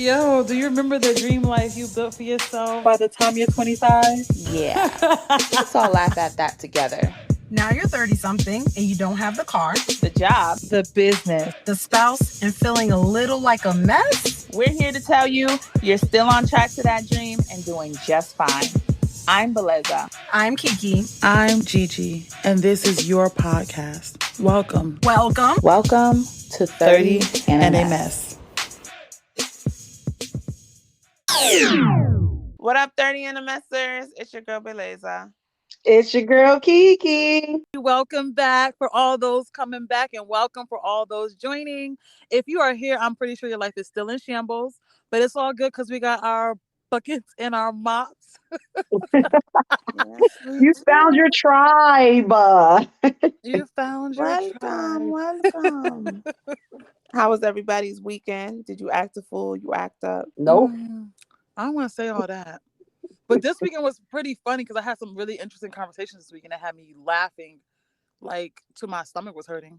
Yo, do you remember the dream life you built for yourself by the time you're 25? Yeah. Let's all laugh at that together. Now you're 30 something and you don't have the car, The job, The business, the spouse, and feeling a little like a mess. we're here to tell you you're still on track to that dream and doing just fine. I'm Beleza. I'm Kiki. I'm Gigi, and this is your podcast. Welcome. Welcome to 30 and a Mess. What up, 30 and a Messers? It's your girl, Beleza. It's your girl Kiki. Welcome back for all those coming back, and welcome for all those joining. If you are here, I'm pretty sure your life is still in shambles, but it's all good because we got our buckets and our mops. You found your tribe. You found your tribe. Welcome. How was everybody's weekend? Did you act a fool? You act up? Nope. I don't want to say all that. But this weekend was pretty funny because I had some really interesting conversations this weekend that had me laughing like till my stomach was hurting.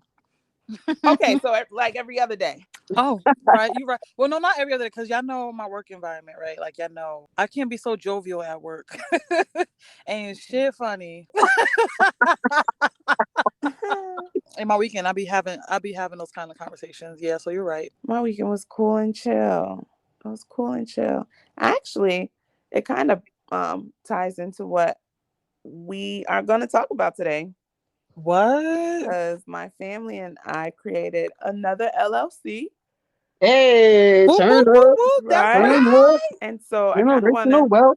Okay, so like every other day. Oh, right. You're right. Well, no, not every other day because y'all know my work environment, right? Like, y'all know I can't be so jovial at work. Ain't shit funny. In my weekend, I'll be having those kind of conversations. Yeah, so you're right. My weekend was cool and chill. It was cool and chill. Actually, it kind of ties into what we are going to talk about today. What? Because my family and I created another LLC. Hey, Whoop, turn whoop, whoop, up. whoop. That's Right? Turn right. up. And so I kind of want to.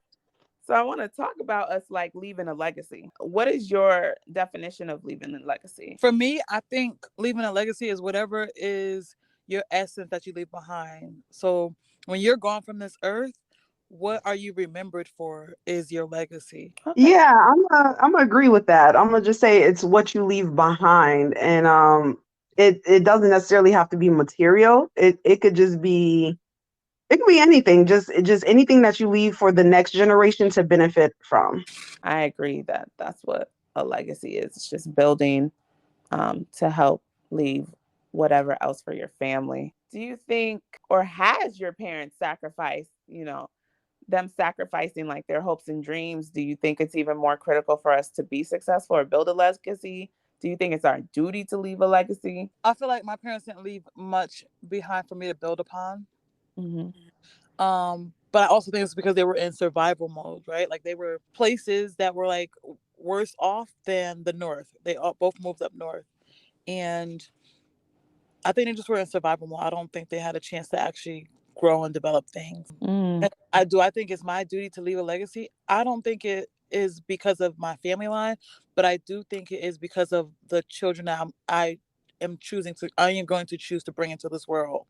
So I want to talk about us like leaving a legacy. What is your definition of leaving a legacy? For me, I think leaving a legacy is whatever is your essence that you leave behind. So when you're gone from this earth, what are you remembered for is your legacy. Okay. Yeah, I'm gonna agree with that. I'm gonna just say it's what you leave behind, and it doesn't necessarily have to be material. It could just be anything. Just anything that you leave for the next generation to benefit from. I agree that that's what a legacy is. It's just building to help leave whatever else for your family. Do you think, or has your parents sacrificed, them sacrificing like their hopes and dreams? Do you think it's even more critical for us to be successful or build a legacy? Do you think it's our duty to leave a legacy? I feel like my parents didn't leave much behind for me to build upon. Mm-hmm. But I also think it's because they were in survival mode, right? Like they were places that were like worse off than the north. They all both moved up north, and I think they just were in survival mode. I don't think they had a chance to actually grow and develop things. Mm. I think it's my duty to leave a legacy. I don't think it is because of my family line, but I do think it is because of the children that I am going to choose to bring into this world.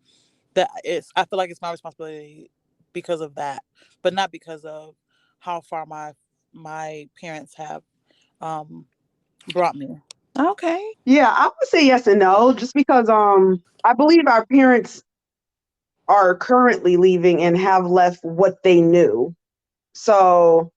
I feel like it's my responsibility because of that, but not because of how far my parents have brought me. Okay. Yeah, I would say yes and no, just because I believe our parents are currently leaving and have left what they knew. So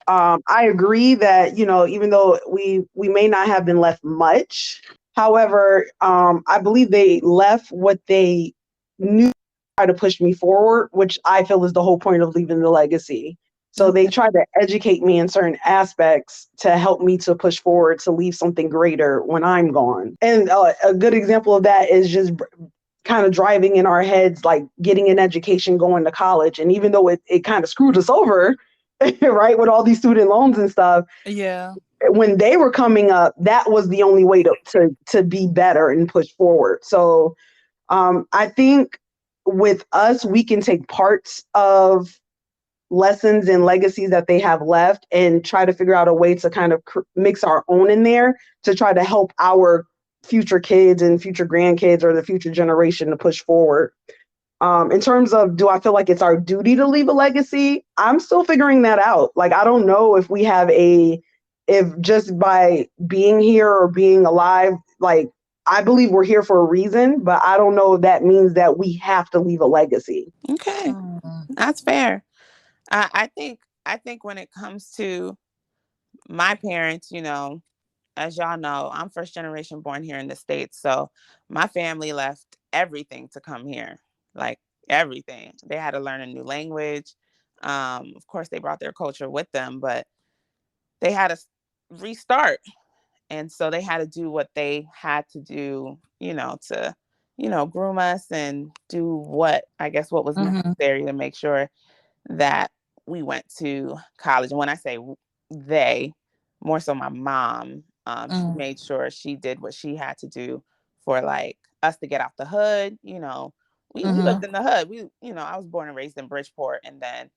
I agree that even though we may not have been left much, however, I believe they left what they knew to try to push me forward, which I feel is the whole point of leaving the legacy. So they try to educate me in certain aspects to help me to push forward to leave something greater when I'm gone. And a good example of that is just kind of driving in our heads, like getting an education, going to college. And even though it kind of screwed us over, right, with all these student loans and stuff, Yeah. when they were coming up, that was the only way to be better and push forward. So I think with us, we can take parts of lessons and legacies that they have left and try to figure out a way to kind of mix our own in there to try to help our future kids and future grandkids or the future generation to push forward. In terms of, do I feel like it's our duty to leave a legacy? I'm still figuring that out. Like, I don't know if we have if just by being here or being alive, like, I believe we're here for a reason, but I don't know if that means that we have to leave a legacy. Okay. That's fair. I think when it comes to my parents, as y'all know, I'm first generation born here in the States. So my family left everything to come here. Like everything. They had to learn a new language. Of course, they brought their culture with them, but they had to restart. And so they had to do what they had to do, to, groom us and do what, I guess, what was Mhm. necessary to make sure that we went to college. And when I say they, more so my mom, she Mm. made sure she did what she had to do for like us to get out the hood. We lived Mhm. in the hood. I was born and raised in Bridgeport, and then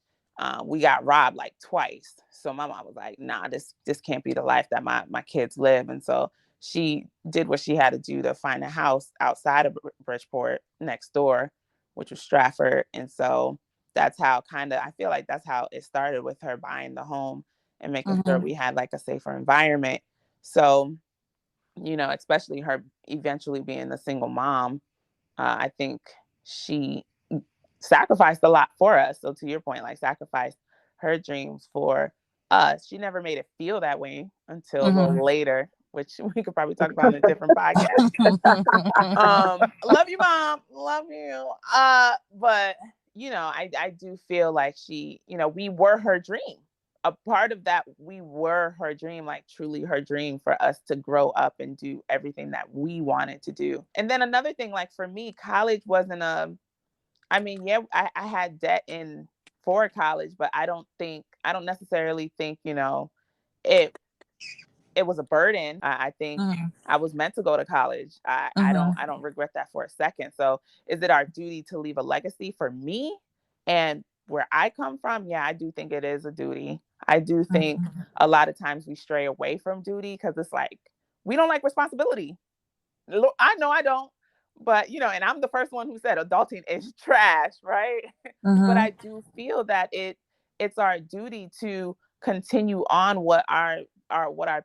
we got robbed like twice. So my mom was like, "Nah, this can't be the life that my kids live." And so she did what she had to do to find a house outside of Bridgeport next door, which was Stratford. And so that's how I feel like that's how it started, with her buying the home and making sure Mhm. we had like a safer environment. So, especially her eventually being a single mom, I think she sacrificed a lot for us. So to your point, like sacrificed her dreams for us. She never made it feel that way until a little Mhm. later, which we could probably talk about in a different podcast. Love you, mom. Love you. But I do feel like she, we were her dream. A part of that, we were her dream, like truly her dream, for us to grow up and do everything that we wanted to do. And then another thing, like for me, college wasn't I mean, yeah, I had debt in for college, but I don't necessarily think, it it was a burden. I think Mhm. I was meant to go to college. I don't regret that for a second. So is it our duty to leave a legacy? For me and where I come from, yeah, I do think it is a duty. I do think Mhm. a lot of times we stray away from duty because it's like we don't like responsibility. I know I don't. But, and I'm the first one who said adulting is trash, right? But I Mhm. do feel that it's our duty to continue on what our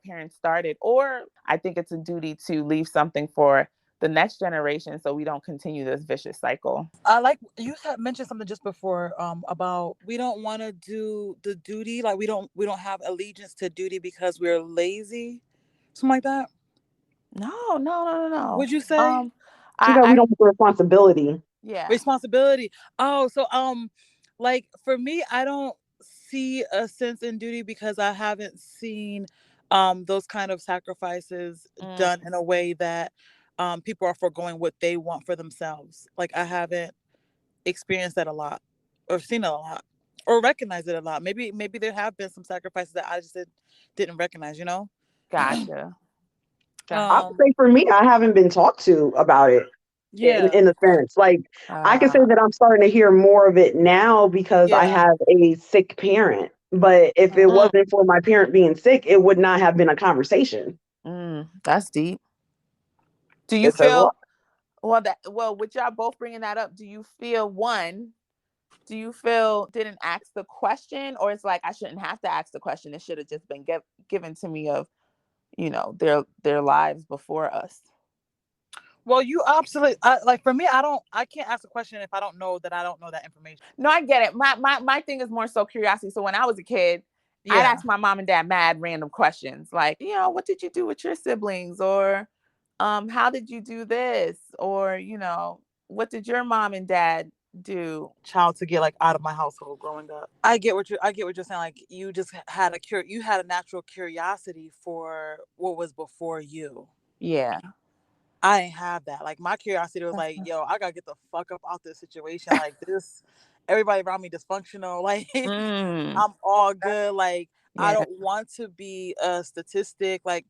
parents started, or I think it's a duty to leave something for the next generation so we don't continue this vicious cycle. I like you had mentioned something just before about we don't want to do the duty, like we don't have allegiance to duty because we're lazy, something like that. No, no, no, no, no. Would you say Because we I don't have the responsibility. yeah. responsibility? Oh, so like for me, I don't see a sense in duty because I haven't seen those kind of sacrifices done Mm, in a way that people are foregoing what they want for themselves. Like I haven't experienced that a lot or seen it a lot or recognized it a lot. Maybe there have been some sacrifices that I just didn't recognize, you know? gotcha. I Gotcha. would Um say for me, I haven't been talked to about it yeah. in a sense. Like I can say Uh, that I'm starting to hear more of it now because I Yeah. have a sick parent. But if it Mm. wasn't for my parent being sick, it would not have been a conversation. that's deep. Do you It says a lot. feel with y'all both bringing that up, do you feel didn't ask the question, or it's like I shouldn't have to ask the question, it should have just been given to me of their lives before us? Well, you absolutely like for me, I can't ask a question if I don't know that I don't know that information. No, I get it. My thing is more so curiosity. So when I was a kid, I'd Yeah. ask my mom and dad mad random questions like, what did you do with your siblings, or how did you do this, or what did your mom and dad do? Child to get like out of my household growing up. I get what you're saying. Like you just had you had a natural curiosity for what was before you. Yeah. I ain't have that. Like my curiosity was That's like, yo, I gotta get the fuck up out this situation. Like this, everybody around me dysfunctional. Like mm, I'm all good. Like I yeah. don't want to be a statistic. Like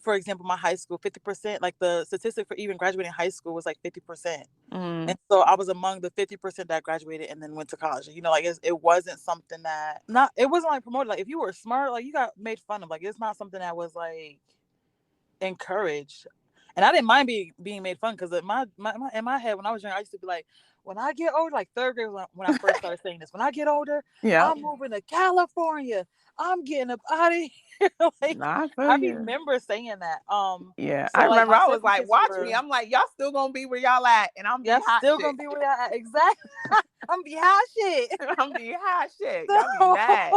for example, my high school, 50%. Like the statistic for even graduating high school was like 50%. Mm, And so I was among the 50% that graduated and then went to college. You know, like it wasn't something that not it wasn't like promoted. Like if you were smart, like you got made fun of. Like it's not something that was like encouraged. And I didn't mind being made fun because in my head when I was young, I used to be like, when I get older, like third grade when I first started saying this, when I get older, yeah. I'm moving to California. I'm getting up out of here. Like No, I feel I you. remember saying that. Yeah, So I like remember my I was like, siblings watch me. were I'm like, y'all still gonna be where y'all at, and I'm be y'all hot still shit. gonna be where y'all at. Exactly. I'm be hot shit. I'm be hot shit. Y'all be So mad.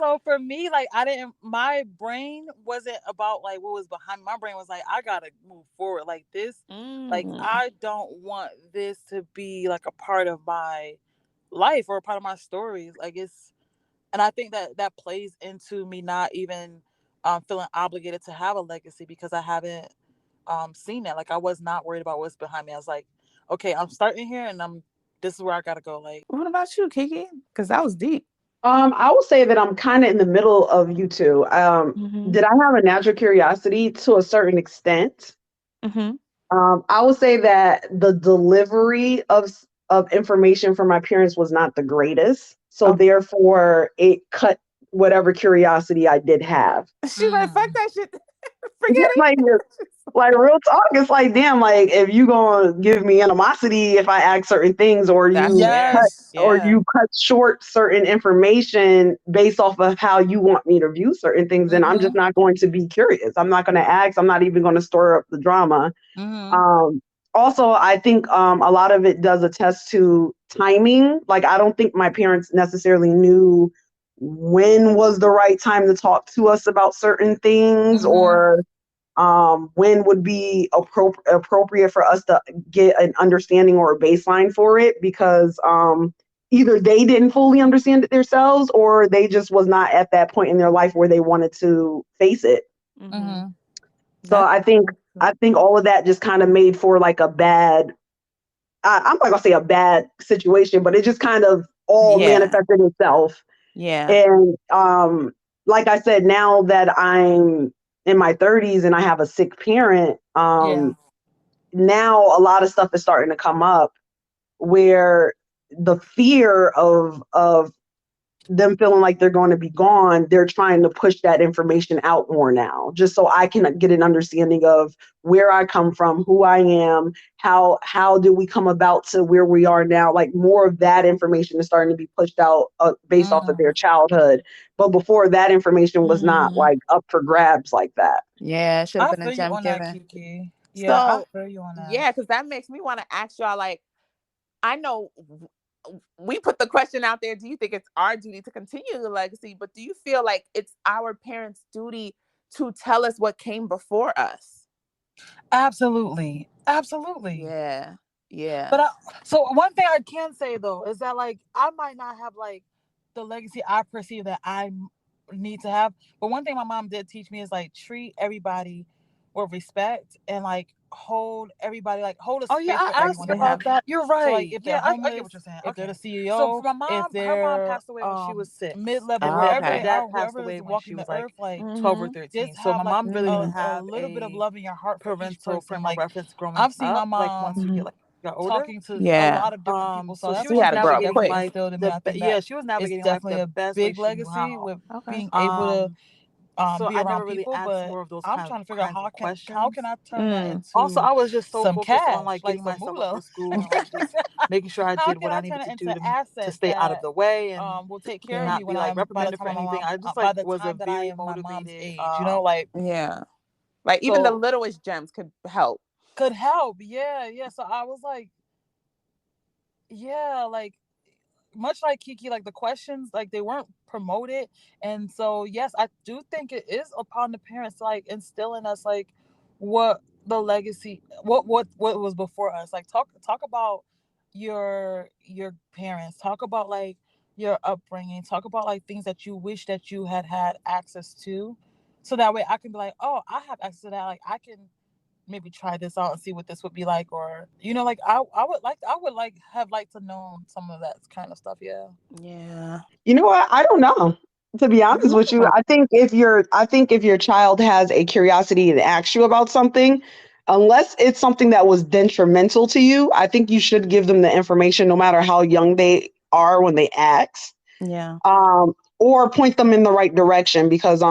so for me, like I didn't my brain wasn't about like what was behind me. My brain was like, I gotta move forward. Like this, like Mm. I don't want this to be like a part of my life or a part of my story. Like it's and I think that that plays into me not even feeling obligated to have a legacy because I haven't seen that. Like I was not worried about what's behind me. I was like, okay, I'm starting here and I'm this is where I gotta go. Like What about you, Kiki? Because that was deep. I will say that I'm kind of in the middle of you two. Mm-hmm. Did I have a natural curiosity to a certain extent? Mm-hmm. I will say that the delivery of information from my parents was not the greatest, so Okay. therefore it cut whatever curiosity I did have. She like, fuck mm, that shit. Yeah, Forget like real talk, it's like damn, like if you gonna give me animosity if I ask certain things, or That's fair. yes. Yeah. you cut short certain information based off of how you want me to view certain things, then I'm just Mm-hmm. not going to be curious. I'm not going to ask. I'm not even going to stir up the drama. Mm-hmm. Um, Also, I think a lot of it does attest to timing. Like, I don't think my parents necessarily knew when was the right time to talk to us about certain things, Mm-hmm. or when would be appropriate for us to get an understanding or a baseline for it, because either they didn't fully understand it themselves, or they just was not at that point in their life where they wanted to face it. Mm-hmm. Mm-hmm. So That's I think all of that just kind of made for like a bad, I'm not gonna say a bad situation, but it just kind of all yeah. manifested itself. Yeah. And like I said, now that I'm in my 30s and I have a sick parent, Yeah. now a lot of stuff is starting to come up where the fear of them feeling like they're going to be gone, they're trying to push that information out more now, just so I can get an understanding of where I come from, who I am, how did we come about to where we are now. Like more of that information is starting to be pushed out based off of Mm-hmm. their childhood. But before, that information was not Mm-hmm. like up for grabs like that. Yeah. It should have I been a feel you gem on that, given. Kiki. Yeah, I So feel you on that. yeah, because that makes me want to ask y'all. Like, I know we put the question out there. Do you think it's our duty to continue the legacy? But do you feel like it's our parents' duty to tell us what came before us? Absolutely. Absolutely. Yeah. Yeah. But so one thing I can say though is that like I might not have like the legacy I perceive that need to have, but one thing my mom did teach me is like treat everybody with respect and like hold everybody like hold a Oh yeah, space for I Like asked everyone to they have. about have. that. You're So like right. if they're Yeah, I get homeless, what you're saying. if they're the Okay. So for CEO, my if her mom they're passed away when she was 6, mid-level, and then whoever her they Okay. dad are, passed whoever is away when walking she the was earth, like like 12 or Mm-hmm. 13. just So have my like mom really didn't a have little bit of a love in your heart for each parental person. frame of Like reference growing I've seen my up. Like once mom we Mm-hmm. get like got older. talking to a Yeah. lot of different people. So So that's she So you was one had to thing she grow up navigating definitely quick. life instilled in me. I think yeah, that she was it's navigating life definitely the a best way big she knew legacy how. with Okay. being able to Um so be I around never really people. asked But more of those I'm trying to figure out kinds of how can questions. I turn that Mm. Also, into I was just so some focused on cash, like like getting some myself up for moolah. school and like just making sure I How did can what I I turn needed it to into do to assets stay out of that the way and will take care of Yeah. me not be when like I'm by the reprimanded for time my anything. mom I just like by the was a time that I very am my mom's motivated age, like Yeah. Like even the so littlest gems could help. could help. Yeah, yeah. So I was like, yeah, like much like Kiki, like the questions, like they weren't promoted, and so yes, I do think it is upon the parents to like instill in us like what the legacy, what was before us. Like talk about your parents, talk about like your upbringing, talk about like things that you wish that you had access to, so that way I can be like, oh, I have access to that. Like I can maybe try this out and see what this would be like, or like I would like have liked to know some of that kind of stuff. Yeah. Yeah. You know what? I don't know. To be honest with you, Yeah. I think if your child has a curiosity and asks you about something, unless it's something that was detrimental to you, I think you should give them the information no matter how young they are when they ask. Yeah. Or point them in the right direction, because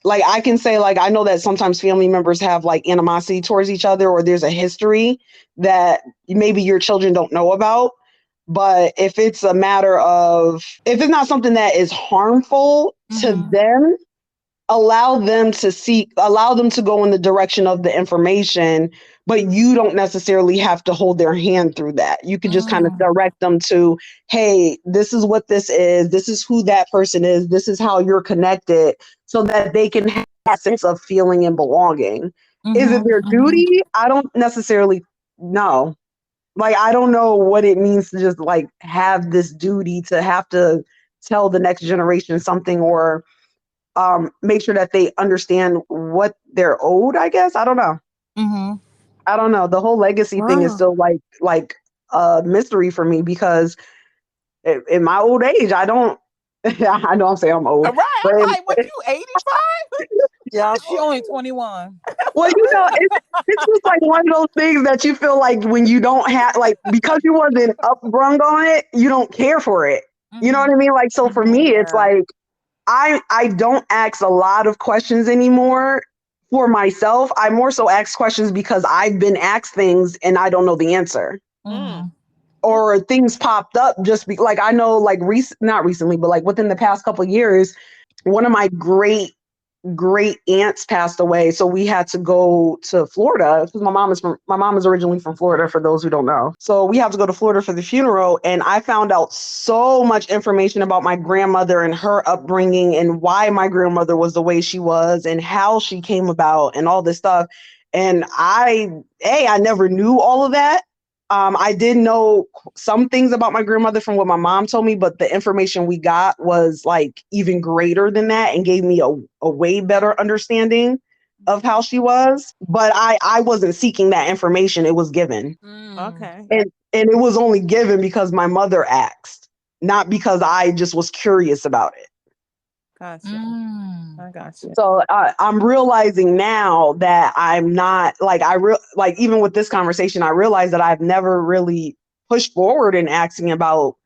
like I can say, like I know that sometimes family members have like animosity towards each other, or there's a history that maybe your children don't know about. But if it's a matter of, if it's not something that is harmful to Mm-hmm. them, allow them to go in the direction of the information, but you don't necessarily have to hold their hand through that. You could just kind of Mm. direct them to, hey, this is what this is. This is who that person is. This is how you're connected, so that they can have that sense of feeling and belonging. Is it Mhm. their Mhm. duty? I don't necessarily know. Like, I don't know what it means to just like have this duty to have to tell the next generation something, or make sure that they understand what they're owed, I guess. I don't know. Mhm. I don't know. The whole legacy thing is Wow. still like a mystery for me, because in my old age, I don't. I know I'm saying I'm old, Right. but I'm like, what, you 85? Yeah, she only 21. well, it's just like one of those things that you feel like when you don't have, like, because you wasn't upbrung on it, you don't care for it. You know what I Mhm. mean? Like, so for Mhm. me, it's Yeah. like I don't ask a lot of questions anymore for myself. I more so ask questions because I've been asked things and I don't know the answer, Mm. Mhm. or things popped up just like I know, like not recently, but like within the past couple of years, one of my great aunts passed away, so we had to go to Florida, because my mom is originally from Florida, for those who don't know. So we had to go to Florida for the funeral, and I found out so much information about my grandmother and her upbringing, and why my grandmother was the way she was, and how she came about, and all this stuff. And I never knew all of that. I did know some things about my grandmother from what my mom told me, but the information we got was like even greater than that, and gave me a way better understanding of how she was. But I wasn't seeking that information. It was given. Mm. Okay. Yeah. And it was only given because my mother asked, not because I just was curious about it. Gotcha. Mm. I got you. So I'm realizing now that I'm not like like, even with this conversation, I realize that I've never really pushed forward in asking about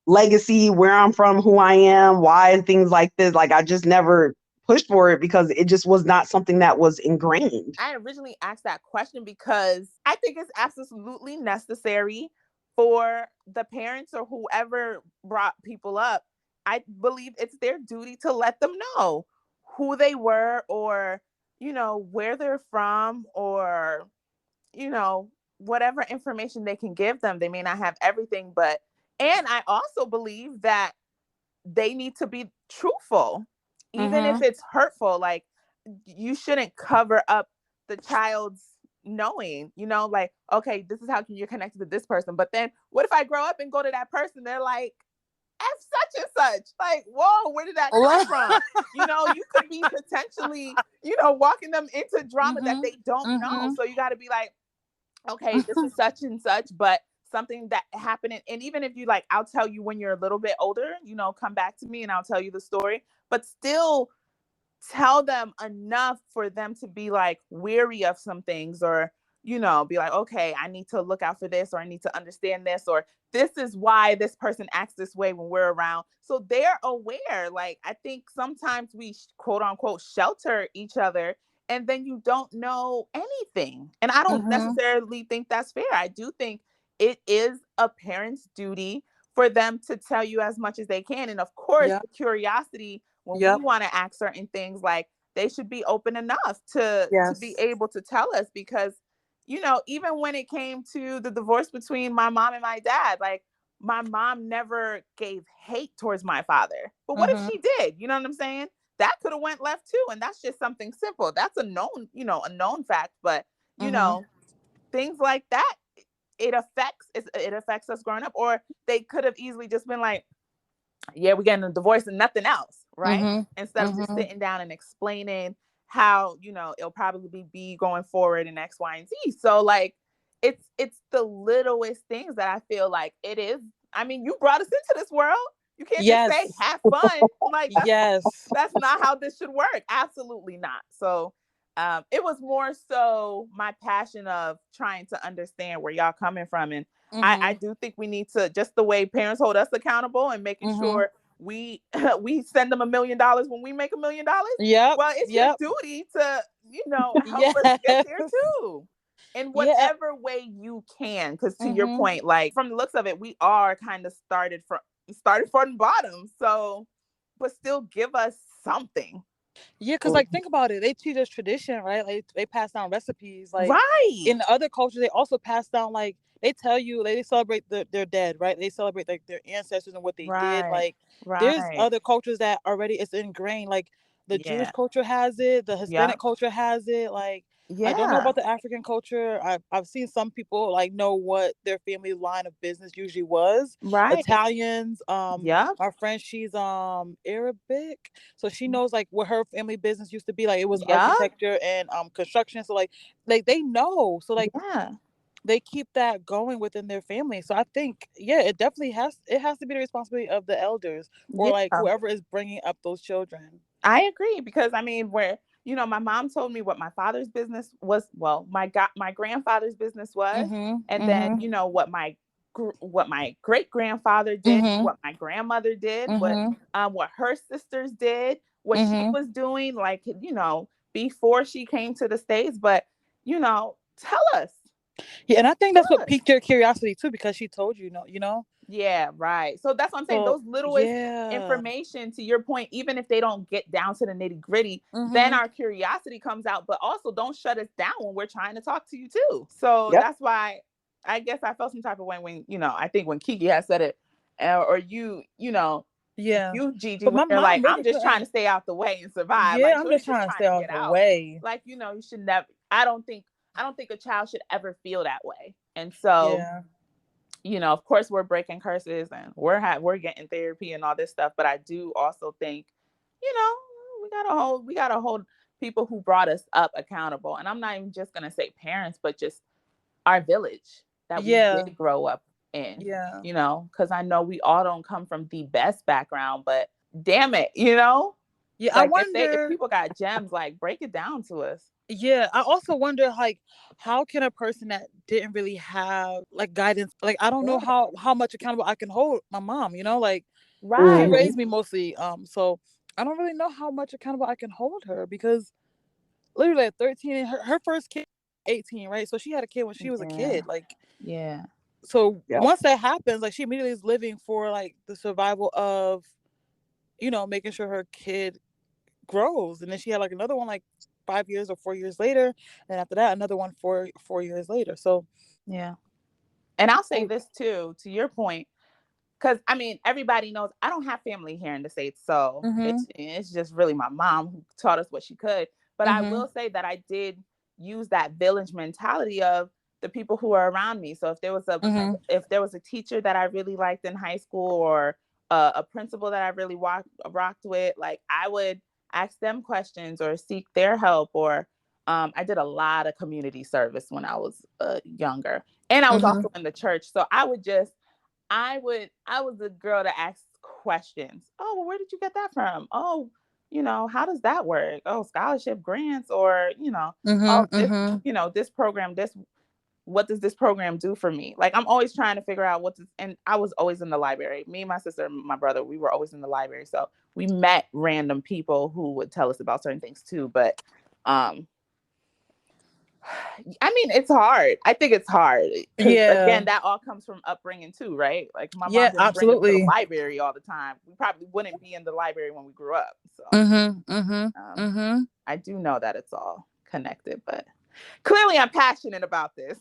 legacy, where I'm from, who I am, why, things like this. Like, I just never pushed for it because it just was not something that was ingrained. I originally asked that question because I think it's absolutely necessary for the parents or whoever brought people up. I believe it's their duty to let them know who they were, or, where they're from, or, whatever information they can give them. They may not have everything, and I also believe that they need to be truthful, even if Mhm. it's hurtful. Like, you shouldn't cover up the child's knowing, like, okay, this is how you're connected to this person. But then what if I grow up and go to that person? They're like, F such and such. Like, whoa, where did that come from? You could be potentially, walking them into drama that Mhm. they don't know. Mhm. So you got to be like, okay, this is such and such, but something that happened. And even if you like, I'll tell you when you're a little bit older, come back to me and I'll tell you the story. But still, tell them enough for them to be like weary of some things, or be like, okay, I need to look out for this, or I need to understand this, or this is why this person acts this way when we're around, so they're aware. Like, I think sometimes we quote unquote shelter each other, and then you don't know anything, and I don't Mhm. necessarily think that's fair. I do think it is a parent's duty for them to tell you as much as they can, and of course Yep. the curiosity when we Yep. want to ask certain things, like, they should be open enough to be Yes. able to tell us. Because even when it came to the divorce between my mom and my dad, like, my mom never gave hate towards my father, but what if Mhm. she did? You know what I'm saying? That could have went left too, and that's just something simple. That's a known fact. But you Mhm. know things like that, it affects us growing up. Or they could have easily just been like, yeah, we're getting a divorce and nothing else, right? Mhm. Instead of just Mhm. sitting down and explaining how, it'll probably be going forward in X, Y, and Z. So, like, it's the littlest things that I feel like it is. I mean, you brought us into this world. You can't just say Yes. have fun. Like, that's Yes. that's not how this should work. Absolutely not. So it was more so my passion of trying to understand where y'all coming from. And I Mhm. do think we need to, just the way parents hold us accountable and making Mhm. sure we we send them $1 million when we make $1 million. Yep. Well, it's your Yep. duty to help us Yes. get there too, in Yeah. whatever way you can. Because to your Mhm. point, like, from the looks of it, we are kind of started from the bottom. So, but still give us something. Yeah, because like think about it, they teach us tradition, right? Like they pass down recipes. Like Right. in the other cultures, they also pass down like they tell you like, they celebrate their dead, right? They celebrate like their ancestors and what they did. Right. Like there's Right. other cultures that already it's ingrained. Like the Jewish Yeah. culture has it, the Hispanic Yep. culture has it. Like I don't know Yeah. about the African culture. I've seen some people like know what their family line of business usually was. Right. Italians, Yep. my friend, she's Arabic, so she knows like what her family business used to be. Like it was Yep. architecture and construction. So like they know. So like Yeah. they keep that going within their family. So I think yeah, it has to be the responsibility of the elders or like Yeah. whoever is bringing up those children. I agree because I mean, where my mom told me what my father's business was. Well, my grandfather's business was, Mhm. and then Mhm. what my great grandfather did, Mhm. what my grandmother did, Mhm. what her sisters did, what she Mhm. was doing, like before she came to the States. But tell us, Yeah, and I think that's tell what us. piqued your curiosity too, because she told you, you know. Yeah, right. So that's what I'm saying. So Those littlest yeah. information, to your point, even if they don't get down to the nitty gritty, then Mhm. our curiosity comes out. But also, don't shut us down when we're trying to talk to you too. So Yep. that's why I guess I felt some type of way when I think when Kiki has said it, or Yeah. you Gigi, But when my you're like, mom I'm really just trying to couldn't. stay out the way and survive. Yeah, Like, I'm Shorty's just just trying to trying stay to out of get the out. way. Like, you should never. I don't think a child should ever feel that way. And so Yeah. of course we're breaking curses and we're getting therapy and all this stuff, but I do also think, you know, we gotta hold people who brought us up accountable. And I'm not even just gonna say parents, but just our village that we Yeah. did grow up in, Yeah. because I know we all don't come from the best background, but damn it, Yeah, I like if wonder. people got gems, like break it down to us. Yeah, I also wonder like how can a person that didn't really have like guidance, like I don't know Yeah. how much accountable I can hold my mom, like she Right. Mhm. raised me mostly, so I don't really know how much accountable I can hold her because literally at 13 and her first kid 18, right? So she had a kid when she was a Yeah. kid. Like Yeah. so Yep. once that happens, like she immediately is living for like the survival of, making sure her kid grows. And then she had like another one like 5 years or 4 years later. And after that, another one four years later. So Yeah. And I'll say oh, this too, to your point, because I mean, everybody knows I don't have family here in the States, so mm-hmm. it's just really my mom who taught us what she could. But I Mm-hmm. will say that I did use that village mentality of the people who are around me. So Mm-hmm. if there was a teacher that I really liked in high school, or a principal that I really rocked with, like I would ask them questions or seek their help. Or I did a lot of community service when I was younger, and I was Mm-hmm. also in the church. So I was the girl to ask questions. Oh, well, where did you get that from? Oh, how does that work? Oh, scholarship grants, or, oh, Mm-hmm. Mm-hmm. this program, what does this program do for me? Like, I'm always trying to figure out and I was always in the library. Me, my sister, and my brother, we were always in the library. So we met random people who would tell us about certain things too. But, um, I mean, it's hard. I think it's hard because, Yeah. again, that all comes from upbringing too, right? Like, my mom Yeah, didn't bring us to the absolutely. library all the time. We probably wouldn't be in the library when we grew up. So, Mm-hmm. Mm-hmm. um, Mm-hmm. I do know that it's all connected, but clearly I'm passionate about this.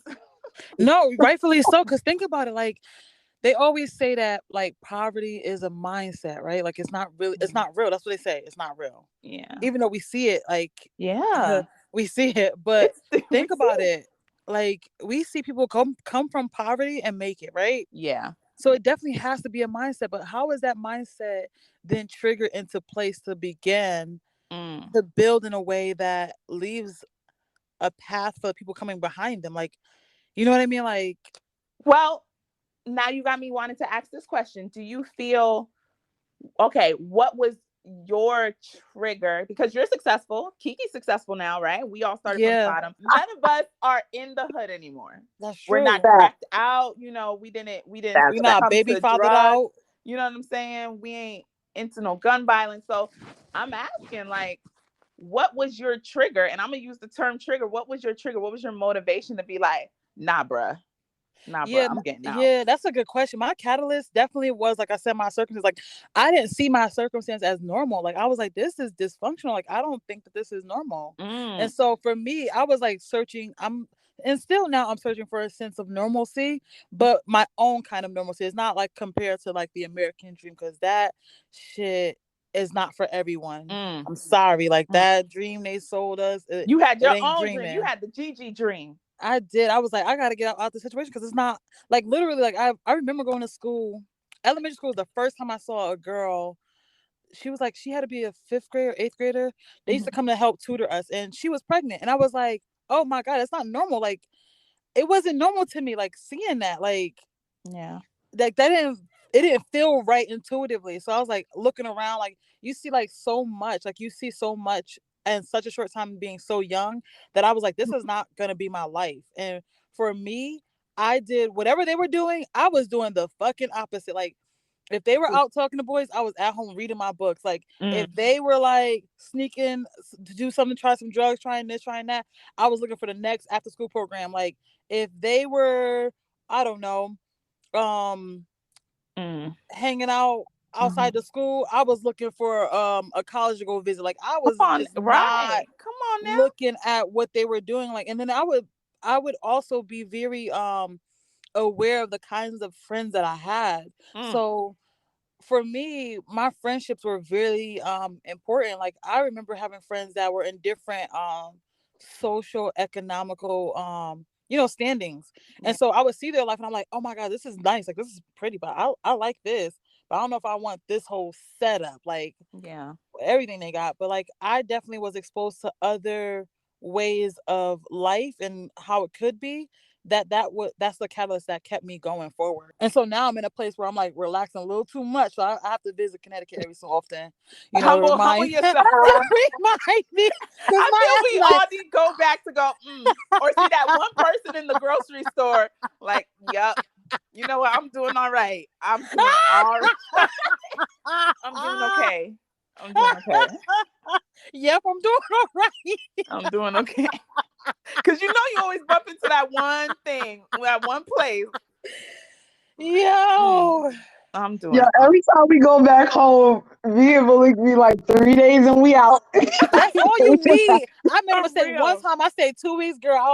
No, rightfully so. Cause think about it, like they always say that like poverty is a mindset, right? Like it's Mm. not real. That's what they say. It's not real. Yeah. Even though we see it, like Yeah. we see it, but It's, we think see about it. it. Like we see people come from poverty and make it, right? Yeah. So it definitely has to be a mindset. But how is that mindset then triggered into place to begin Mm. to build in a way that leaves a path for the people coming behind them? Like, you know what I mean? Like, Well, now you got me wanting to ask this question. Do you feel okay, what was your trigger? Because you're successful. Kiki's successful now, right? We all started from the yeah, bottom. None of us are in the hood anymore. that's We're not true. Fact. cracked out. We didn't That's We're fact. not succumb baby to fathered drugs. out. You know what I'm saying? We ain't into no gun violence. So I'm asking, like, what was your trigger? And I'm gonna use the term trigger. What was your trigger? What was your motivation to be like, nah, bruh? Nah, bro, Yeah, I'm getting out. yeah, that's a good question. My catalyst definitely was, like I said, my circumstance. Like, I didn't see my circumstance as normal. Like, I was like, this is dysfunctional. Like, I don't think that this is normal. Mm, And so for me, I was like searching. And still now I'm searching for a sense of normalcy, but my own kind of normalcy. It's not like compared to like the American dream, because that shit is not for everyone. mm, I'm sorry. Like, mm. that dream they sold us, it, You had it your ain't own dream. You dreaming. had the Gigi dream. I did. I was like, I gotta get out the situation, because it's not like, literally, like, I remember going to school. Elementary school was the first time I saw a girl. She was like, she had to be a fifth grader, eighth grader. They used to Mhm. come to help tutor us, and she was pregnant. And I was like, oh my God, it's not normal. Like, it wasn't normal to me, like, seeing that. Yeah. Like, that didn't, it didn't feel right intuitively. So I was like looking around, like, you see like so much, like you see so much in such a short time, being so young, that I was like, this is not gonna be my life. And for me, I did whatever they were doing, I was doing the fucking opposite. Like, if they were out talking to boys, I was at home reading my books. Like, Mm. if they were like sneaking to do something, try some drugs, trying this, trying that, I was looking for the next after school program. Like, if they were, I don't know, um Mm. hanging out Mhm. outside the school, I was looking for a college to go visit. Like, I Come was on, just not right? Come on looking at what they were doing. Like, and then I would also be very aware of the kinds of friends that I had. now. So for me, my friendships were really important. Like, I remember having friends that were in different social economical standings. Yeah. And so I would see their life, and I'm like, oh my God, this is nice. Like, this is pretty, but I like this. But I don't know if I want this whole setup. Like, Yeah. everything they got. But like, I definitely was exposed to other ways of life and how it could be. That's the catalyst that kept me going forward. And so now I'm in a place where I'm like relaxing a little too much. So I have to visit Connecticut every so often, to Humble remind to yourself. remind me, because Until my we ass all need to go back to go, or see that one person in the grocery store, like, yep, you know what? I'm doing all right. I'm doing all right. I'm doing like, okay. I'm doing okay. yep, I'm doing all right. I'm doing okay. Cause you always bump into that one thing, that one place. Like, Yo, I'm Yeah, doing all every time we go back home, me and Malik be like 3 days and we out. that's all you need. I made a for mistake one real. time. I stayed 2 weeks, girl. I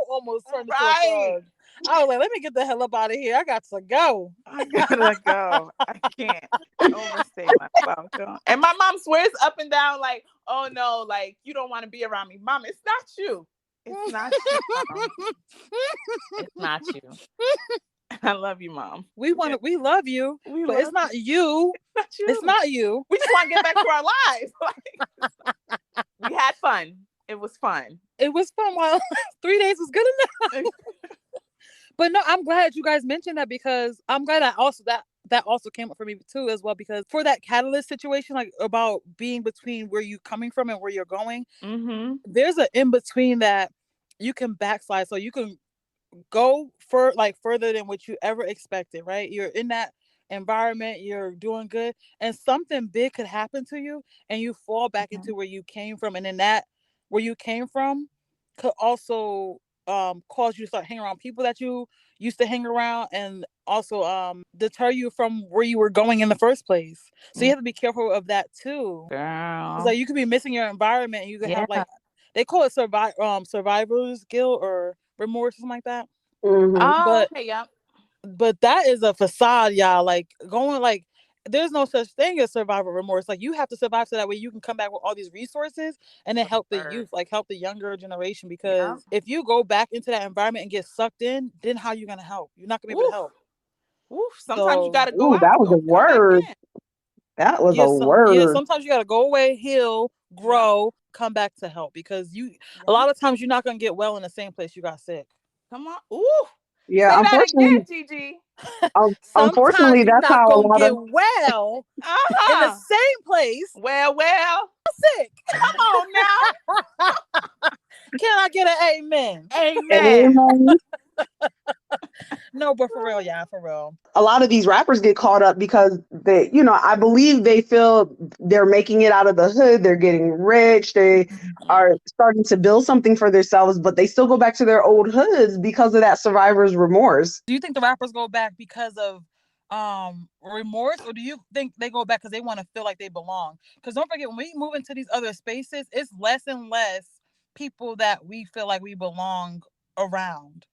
almost turned into a Right. thug. I was like, let me get the hell up out of here. I got to go. I gotta go. I can't overstay myself. And my mom swears up and down, like, oh no, like you don't want to be around me. Mom, it's not you. It's not you, mom. It's not you. I love you, mom. We love you, We but it's love you. not you. It's not It's you. not you. We just want to get back to our lives. Like, we had fun. It was fun. It was fun while 3 days was good enough. But no, I'm glad you guys mentioned that, because I'm glad that also came up for me too as well, because for that catalyst situation, like about being between where you coming from and where you're going, Mm-hmm. there's an in between that you can backslide, so you can go for like further than what you ever expected, right? You're in that environment, you're doing good, and something big could happen to you, and you fall back Mm-hmm. into where you came from, and then that where you came from could also cause you to start hanging around people that you used to hang around, and also deter you from where you were going in the first place. So you Yeah. have to be careful of that too. It's Girl. like you could be missing your environment, and you could have Yeah. like, they call it survivor's guilt or remorse or something like that. Hmm. Oh, but okay. Yep. but that is a facade, y'all. Like, going like, there's no such thing as survival remorse. Like, you have to survive so that way you can come back with all these resources, and then help the Word. youth, like help the younger generation. Yep. Because if you go back into that environment and get sucked in, then how you gonna help? You're not gonna be able to Oof. help. Oof. Sometimes you So gotta go Ooh, out that to was a go come back word. in. That was yeah, a yeah, word. sometimes you gotta go away, heal, Yep. grow, come back to help, because a Yep. lot of times you're not gonna get well in the same place you got sick. Come on. Ooh. Yeah, Say that unfortunately, again, Gigi. Sometimes you're that's not how a gonna lot get of well in the Uh-huh. same place Well. sick. Come on now. Can I get an amen? Amen. amen. No, but for real, yeah, for real. A lot of these rappers get caught up because they, I believe they feel they're making it out of the hood, they're getting rich, they Mhm. Yeah. are starting to build something for themselves, but they still go back to their old hoods because of that survivor's remorse. Do you think the rappers go back because of remorse, or do you think they go back because they want to feel like they belong? Because don't forget, when we move into these other spaces, it's less and less people that we feel like we belong around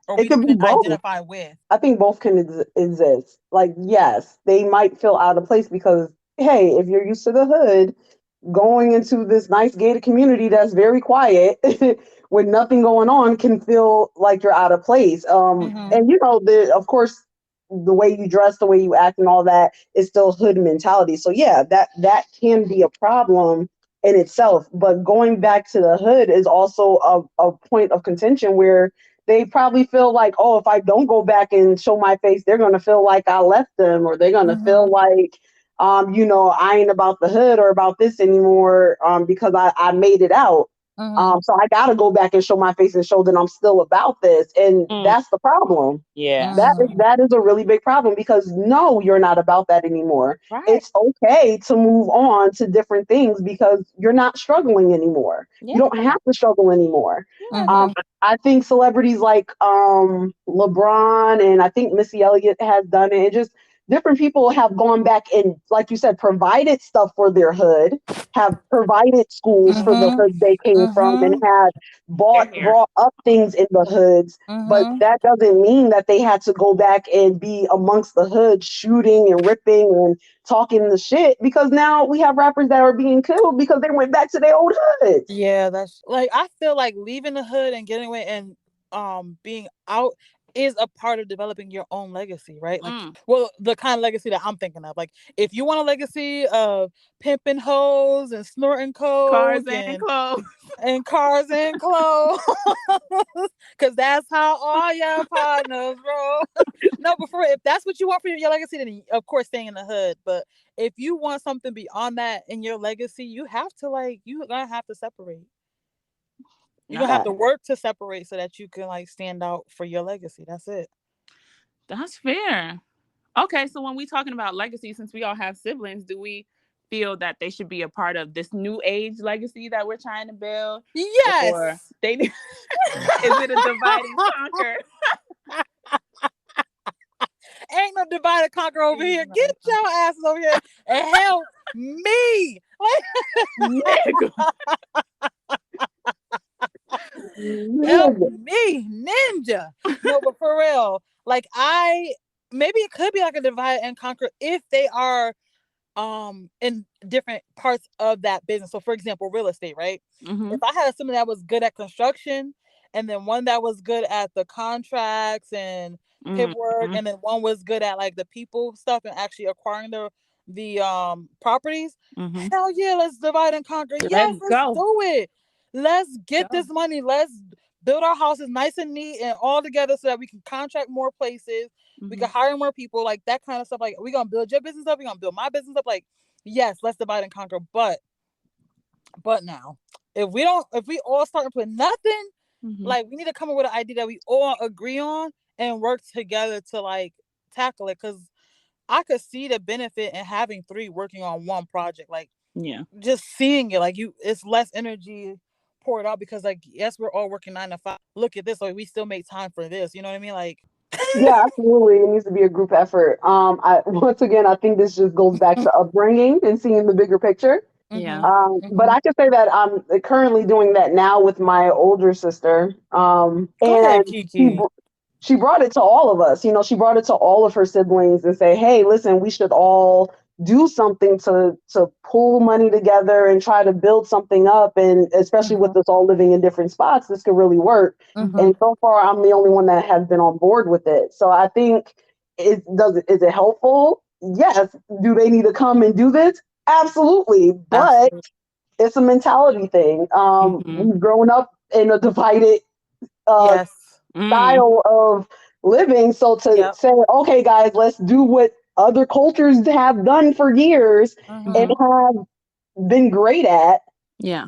or It we could be can both. identify with. I think both can exist. Like, yes, they might feel out of place because, hey, if you're used to the hood, going into this nice gated community that's very quiet with nothing going on can feel like you're out of place. Mm-hmm. And of course, the way you dress, the way you act, and all that is still hood mentality. So yeah, that can be a problem in itself. But going back to the hood is also a point of contention where they probably feel like, oh, if I don't go back and show my face, they're gonna feel like I left them, or they're gonna feel Mm-hmm. like I ain't about the hood or about this anymore, because I made it out. Mm-hmm. So I gotta go back and show my face and show that I'm still about this. And Mm, that's the problem. yeah. That is Mm-hmm. that is a really big problem because no, you're not about that anymore. Right. It's okay to move on to different things because you're not struggling anymore. Yeah. You don't have to struggle anymore. Yeah. Um, Mm-hmm. I think celebrities like LeBron and I think Missy Elliott has done it. It just different people have gone back and, like you said, provided stuff for their hood, have provided schools for the Mm-hmm. hood they came from, and Mm-hmm. had They're here. brought up things in the hoods. But Mm-hmm. that doesn't mean that they had to go back and be amongst the hood shooting and ripping and talking the shit, because now we have rappers that are being killed because they went back to their old hoods. Yeah, that's like I feel like leaving the hood and getting away and being out is a part of developing your own legacy, right? Like, Mm. well, the kind of legacy that I'm thinking of. Like, if you want a legacy of pimping hoes and snorting Cars coke and clothes. and cars and clothes, because that's how all your partners roll. No, but for if that's what you want for your legacy, then of course staying in the hood. But if you want something beyond that in your legacy, you have to you're gonna have to separate. You're gonna No, have Yeah. to work to separate so that you can stand out for your legacy. That's it. that's fair. Okay, so when we talking about legacy, since we all have siblings, do we feel that they should be a part of this new age legacy that we're trying to build, or Yes. they? Is it a divide and conquer? Ain't no divide and conquer over Ain't here. no divide Get and conquer. your asses over here and help me. Nigga. Help Nigga. me, ninja. No, but for real, I maybe it could be like a divide and conquer if they are in different parts of that business. So for example, real estate, right? Mm-hmm. If I had someone that was good at construction and then one that was good at the contracts and paperwork Mm-hmm. and then one was good at the people stuff and actually acquiring the properties, Mm-hmm. hell yeah, let's divide and conquer. Let's Yes, let's go. do it. Let's get Go. this money. Let's build our houses nice and neat and all together so that we can contract more places, we Mm-hmm. can hire more people, like that kind of stuff. Like, we're gonna build your business up, we're gonna build my business up. Like, yes, let's divide and conquer. But now, if we all start with nothing, Mm-hmm. we need to come up with an idea that we all agree on and work together to tackle it. Because I could see the benefit in having three working on one project. Like, Yeah. just seeing it, it's less energy poured out because, yes, we're all working 9 to 5. Look at this, like we still make time for this. You know what I mean? Like, Yeah, absolutely. It needs to be a group effort. I once again, I think this just goes back to upbringing and seeing the bigger picture. Yeah. mm-hmm, But mm-hmm. I can say that I'm currently doing that now with my older sister. Go And ahead, she Kiki. she brought it to all of us. She brought it to all of her siblings and say, "Hey, listen, we should all do something to pull money together and try to build something up. And especially Mm-hmm, with us all living in different spots, this could really work." mm-hmm. And so far, I'm the only one that has been on board with it. So I think is it helpful? Yes. Do they need to come and do this? Absolutely. But Absolutely. it's a mentality thing. Mm-hmm. We've grown up in a divided uh, Yes. Mm. style of living. So to Yep. say, okay, guys, let's do what other cultures have done for years and Mm-hmm. Mm-hmm. have been great at, Yeah.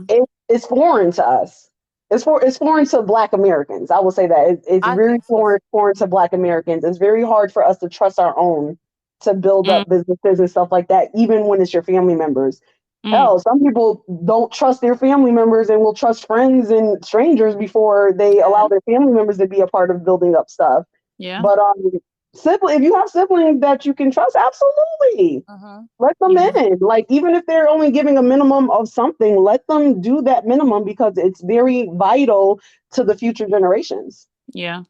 it's foreign to us. It's foreign to Black Americans. I will say that it's I very think so. foreign to Black Americans. It's very hard for us to trust our own to build Mm, up businesses and stuff like that, even when it's your family members. mm, Hell, some people don't trust their family members and will trust friends and strangers before they Yeah. allow their family members to be a part of building up stuff. yeah. But if you have siblings that you can trust, absolutely Uh-huh. let them Yeah. in. Like, even if they're only giving a minimum of something, let them do that minimum because it's very vital to the future generations. Yeah.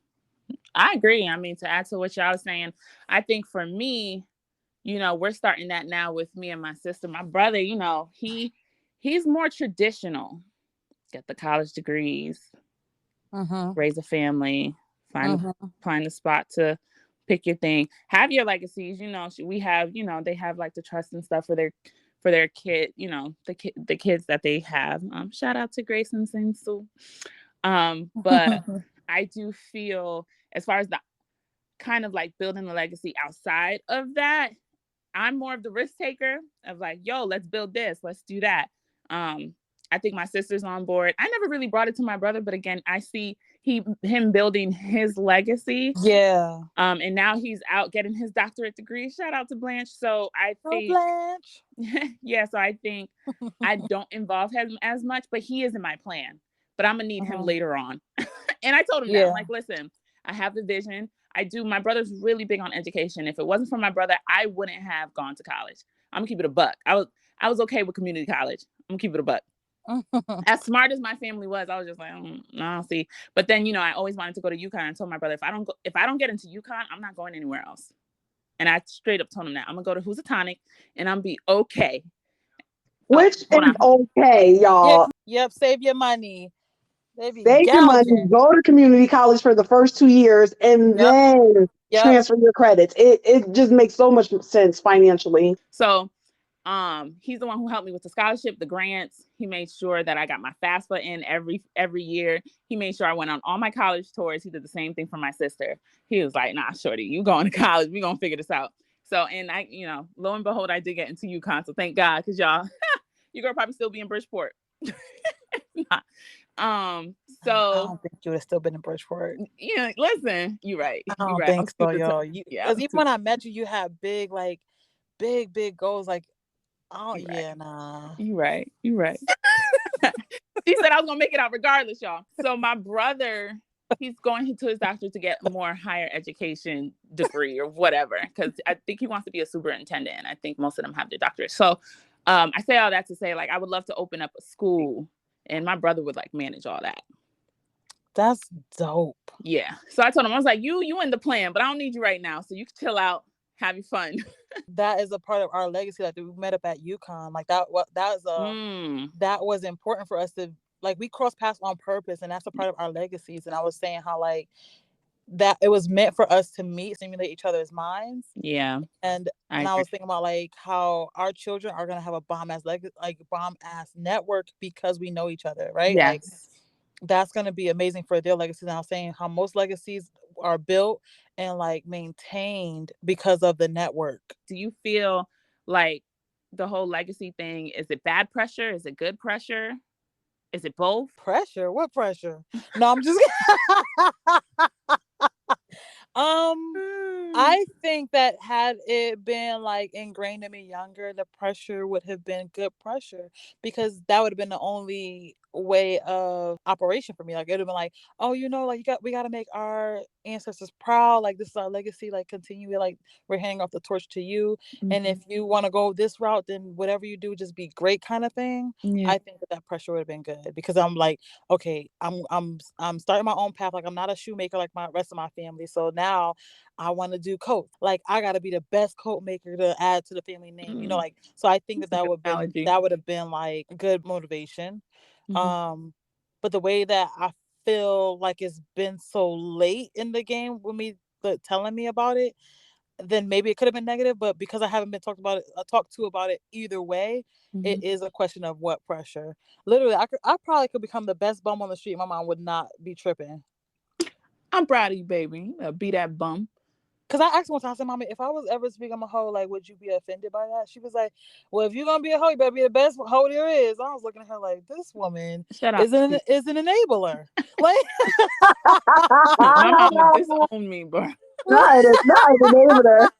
I agree. I mean, to add to what y'all was saying, I think for me, we're starting that now with me and my sister. My brother, he's more traditional. Get the college degrees, Uh-huh. raise a family, find the Uh-huh. find the spot to pick your thing, have your legacies. We have, they have like the trust and stuff for their kid, the kids that they have. Shout out to Grace and Sue. But I do feel, as far as the kind of like building a legacy outside of that, I'm more of the risk taker of like, yo, let's build this, let's do that. Um, I think my sister's on board. I never really brought it to my brother, but again, I see him building his legacy. Yeah. And now he's out getting his doctorate degree. Shout out to Blanche. So I Oh, think, Blanche. yeah, so I think I don't involve him as much, but he is in my plan. But I'm gonna need him Uh-huh. later on. And I told him that. I'm Yeah. like, listen, I have the vision. I do. My brother's really big on education. If it wasn't for my brother, I wouldn't have gone to college. I'm gonna keep it a buck. I was okay with community college. I'm gonna keep it a buck. As smart as my family was, I was just like, no, see. But then, I always wanted to go to UConn. I told my brother, if I don't get into UConn, I'm not going anywhere else. And I straight up told him that I'm gonna go to Housatonic and I'm be okay. Oh, Which hold is on. okay, Yeah. y'all. Yep. Save your money. They be Save your money, gouging. go to community college for the first 2 years, and Yep. then Yep. transfer your credits. It just makes so much sense financially. So he's the one who helped me with the scholarship, the grants. He made sure that I got my FAFSA in every year. He made sure I went on all my college tours. He did the same thing for my sister. He was like, nah, shorty, you going to college. We gonna figure this out. So, and I, lo and behold, I did get into UConn. So thank God, because y'all, you girl probably still be in Bridgeport. um, I so don't think you would have still been in Bridgeport. listen, you're right. I You're don't right. I'm think so, stupid. yo. Yeah, Because I'm even stupid. when I met you, you had big, like, big goals. Like, oh You're right. yeah, nah. You're right. You're right. She said I was gonna make it out regardless, y'all. So my brother, he's going to his doctor to get more higher education degree or whatever, because I think he wants to be a superintendent. And I think most of them have their doctorate. So I say all that to say, like, I would love to open up a school, and my brother would like manage all that. That's dope. Yeah. So I told him, I was like, you in the plan, but I don't need you right now. So you can chill out, have your fun. That is a part of our legacy. Like, we met up at UConn. Like, Mm, that was important for us to, like, we cross paths on purpose, and that's a part of our legacies. And I was saying how, like, that it was meant for us to meet, stimulate each other's minds. yeah, And I I agree. was thinking about, like, how our children are gonna have a bomb ass network because we know each other, right? Like, Yes. that's gonna be amazing for their legacies. And I was saying how most legacies are built and, like, maintained because of the network. Do you feel like the whole legacy thing, is it bad pressure? Is it good pressure? Is it both? Pressure? What pressure? No, I'm just um Mm, I think that had it been, like, ingrained in me younger, the pressure would have been good pressure, because that would have been the only way of operation for me. Like, it would have been like, oh, like, we gotta make our ancestors proud. Like, this is our legacy. Like, continue it. Like, we're handing off the torch to you. And mhm. if you want to go this route, then whatever you do, just be great, kind of thing. Yeah. I think that pressure would have been good, because I'm like, okay, I'm starting my own path. Like, I'm not a shoemaker like my rest of my family. So now I want to do coat. Like, I got to be the best coat maker to add to the family name. Mm, Like, so I think that's a good analogy. that would have been like good motivation. Mhm. Um, but the way that I feel like it's been so late in the game with me telling me about it, then maybe it could have been negative. But because I haven't been talked to about it either way, it Mhm. is a question of what pressure. Literally, I probably could become the best bum on the street. My mom would not be tripping. I'm proud of you, baby. Be that bum. Cause I asked one time, I said, "Mommy, if I was ever to become a hoe, like, would you be offended by that?" She was like, "Well, if you're gonna be a hoe, you better be the best hoe there is." I was looking at her like, "This woman Shut up. is an enabler." Like, My mom would disown me, bro. Right, it's not the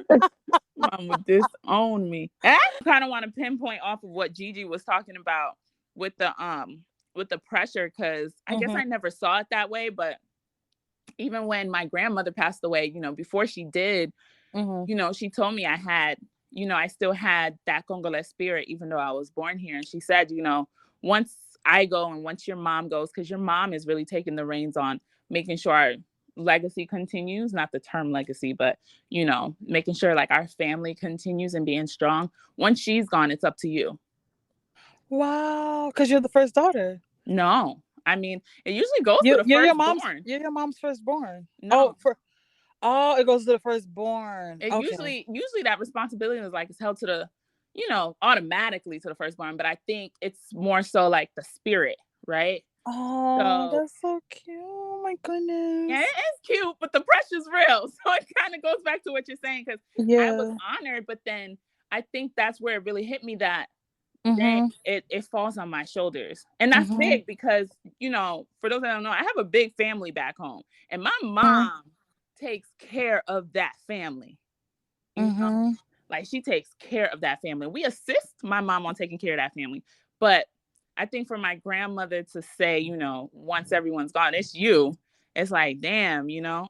neighbor. Mom would disown me. And I kind of want to pinpoint off of what Gigi was talking about with the pressure, because I guess mhm, I never saw it that way. But even when my grandmother passed away, before she did, mhm, she told me I still had that Congolese spirit, even though I was born here. And she said, once I go and once your mom goes, because your mom is really taking the reins on making sure our legacy continues, not the term legacy, but, making sure like our family continues and being strong. Once she's gone, it's up to you. wow, cause you're the first daughter. No, I mean, it usually goes to the firstborn. You're your mom's firstborn. No, It goes to the firstborn. it Okay. usually that responsibility is like it's held to the automatically to the firstborn, but I think it's more so like the spirit, right? Oh, So that's so cute. Oh my yeah, goodness. it's cute, but the pressure's real. So it kind of goes back to what you're saying, because I was Yeah. honored, but then I think that's where it really hit me that dang, Mhm. it falls on my shoulders. And that's Mhm. big because, for those that don't know, I have a big family back home. And my Mhm. mom takes care of that family. You know, Mhm. like she takes care of that family. We assist my mom on taking care of that family. But I think for my grandmother to say, once everyone's gone, it's you. It's like, damn,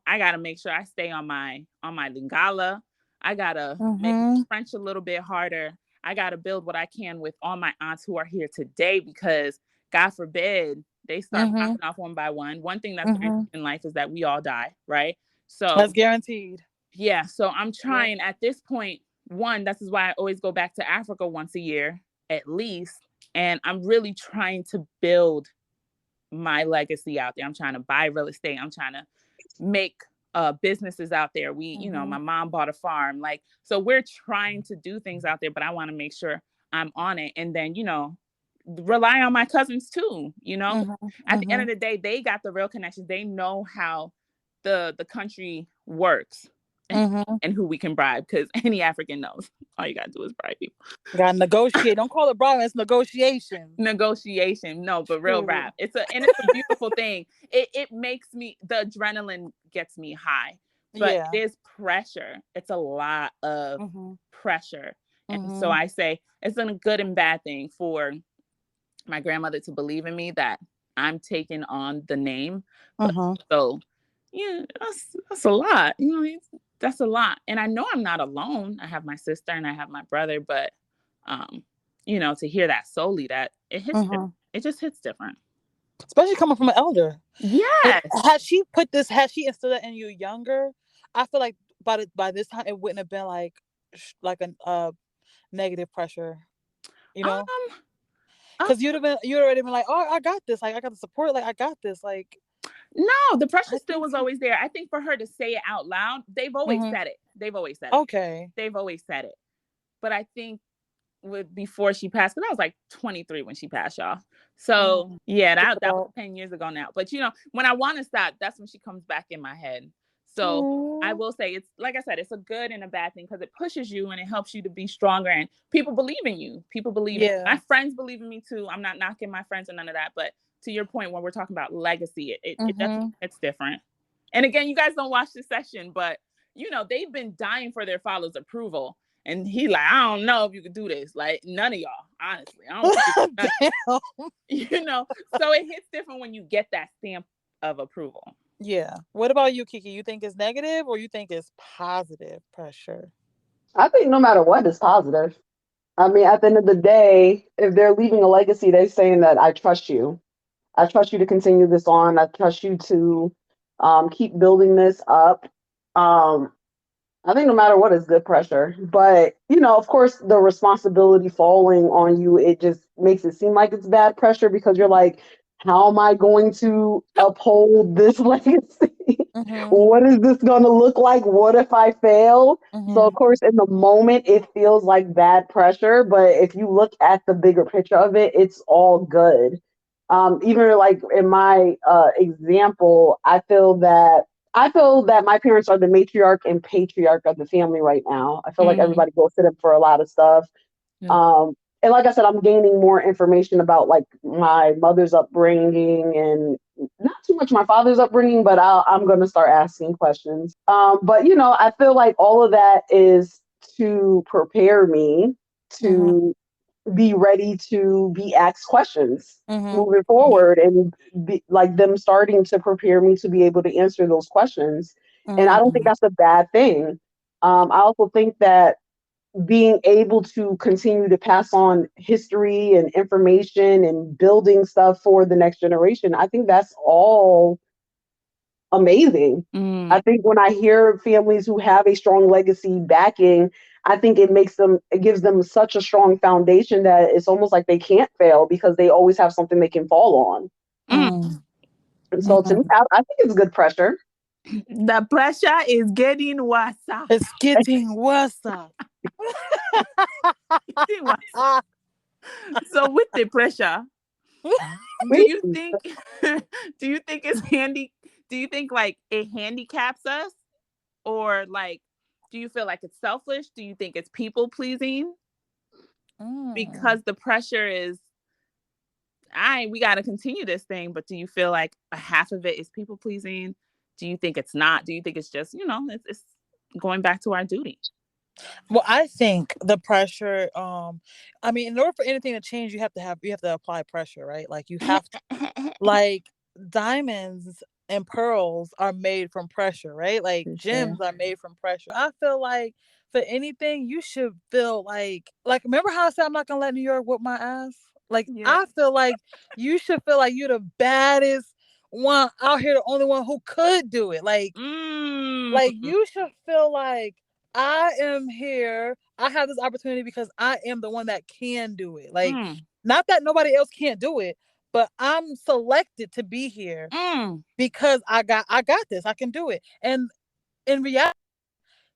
I gotta make sure I stay on my Lingala. I gotta make my Mhm. French a little bit harder. I gotta build what I can with all my aunts who are here today, because God forbid they start Mhm. popping off one by one. One thing that's guaranteed Mhm. in life is that we all die, right? So That's guaranteed. yeah, so I'm Yep. trying at this point. One, this is why I always go back to Africa once a year at least. And I'm really trying to build my legacy out there. I'm trying to buy real estate. I'm trying to make businesses out there. My Mhm. mom bought a farm. Like, so we're trying to do things out there, but I want to make sure I'm on it. And then, rely on my cousins too. Mhm. At the end of Mhm. the day, they got the real connections. They know how the country works, Mhm. and who we can bribe, because any African knows all you gotta do is bribe people. Gotta negotiate. Don't call it bribery. It's negotiations. Negotiation, no, but real Shoot. rap. It's a beautiful thing. It makes me, the adrenaline gets me high, but it Yeah. is pressure. It's a lot of Mhm. pressure. And so Mhm. I say it's a good and bad thing for my grandmother to believe in me, that I'm taking on the name. But Mhm. so yeah, that's a lot. That's a lot. And I know I'm not alone. I have my sister and I have my brother, but um, to hear that solely, that it hits different. Mhm. It just hits different. Especially coming from an elder. Yes. Had she instilled that in you younger, I feel like by this time it wouldn't have been like like a negative pressure, you know? Um, uh, Because you'd already been like, oh, I got this. Like I got the support. Like I got this. Like no, the pressure I still think was so. always there. I think for her to say it out loud, they've always Hmm. said it. They've always said it. Okay. They've always said it. But I think with before she passed, because I was like 23 when she passed, y'all. So Mm. yeah, Good that was girl. 10 years ago now. But when I want to stop, that's when she comes back in my head. So I Aw. will say, it's like I said, it's a good and a bad thing, because it pushes you and it helps you to be stronger, and people believe in you. People believe in Yeah. my friends believe in me too. I'm not knocking my friends or none of that, but to your point, when we're talking about legacy, it definitely Hmm. it's different. And again, you guys don't watch this session, but they've been dying for their father's approval. And he like, I don't know if you could do this. Like, none of y'all, honestly. I don't think you could do Damn. nothing. So it hits different when you get that stamp of approval. Yeah. What about you, Kiki? You think it's negative or you think it's positive pressure? I think no matter what is positive. I mean, at the end of the day, if they're leaving a legacy, they're saying that I trust you. I trust you to continue this on. I trust you to keep building this up. Um, I think no matter what is good pressure, but of course, the responsibility falling on you, it just makes it seem like it's bad pressure because you're like, how am I going to uphold this legacy? Hmm. What is this going to look like? What if I fail? So, Hmm. of course, in the moment, it feels like bad pressure, but if you look at the bigger picture of it, it's all good. Even like in my example, I feel that I feel that my parents are the matriarch and patriarch of the family right now. I feel like Mm, everybody goes to them for a lot of stuff. Yeah. And like I said, I'm gaining more information about like my mother's upbringing and not too much my father's upbringing, but I'm going to start asking questions. But you know, I feel like all of that is to prepare me Mhm. to be ready to be asked questions Mhm. moving forward and be like them starting to prepare me to be able to answer those questions. And I don't think Mhm. that's a bad thing. I also think that being able to continue to pass on history and information and building stuff for the next generation, I think that's all amazing. mm, I think when I hear families who have a strong legacy backing, I think it gives them such a strong foundation that it's almost like they can't fail because they always have something they can fall on. mm. Mm. And so to me, Mhm. I think it's good pressure. The pressure is getting worse. It's getting worse. Getting worse. So with the pressure, do We, you think do you think it's handy? Do you think like it handicaps us, or like do you feel like it's selfish? Do you think it's people pleasing Mm. because the pressure is we got to continue this thing, but do you feel like a half of it is people pleasing? Do you think it's not? Do you think it's just, it's going back to our duty? Well, I think the pressure. I mean, in order for anything to change, you have to apply pressure, right? Like you have to, like diamonds and pearls are made from pressure, right? Like For gems sure. are made from pressure. I feel like for anything, you should feel like remember how I said I'm not gonna let New York whip my ass? Like Yeah. I feel like you should feel like you're the baddest one out here, the only one who could do it. Mm. Like you should feel like I am here. I have this opportunity because I am the one that can do it. Like Mm. not that nobody else can't do it, but I'm selected to be here Mm. because I got this. I can do it. And in reality,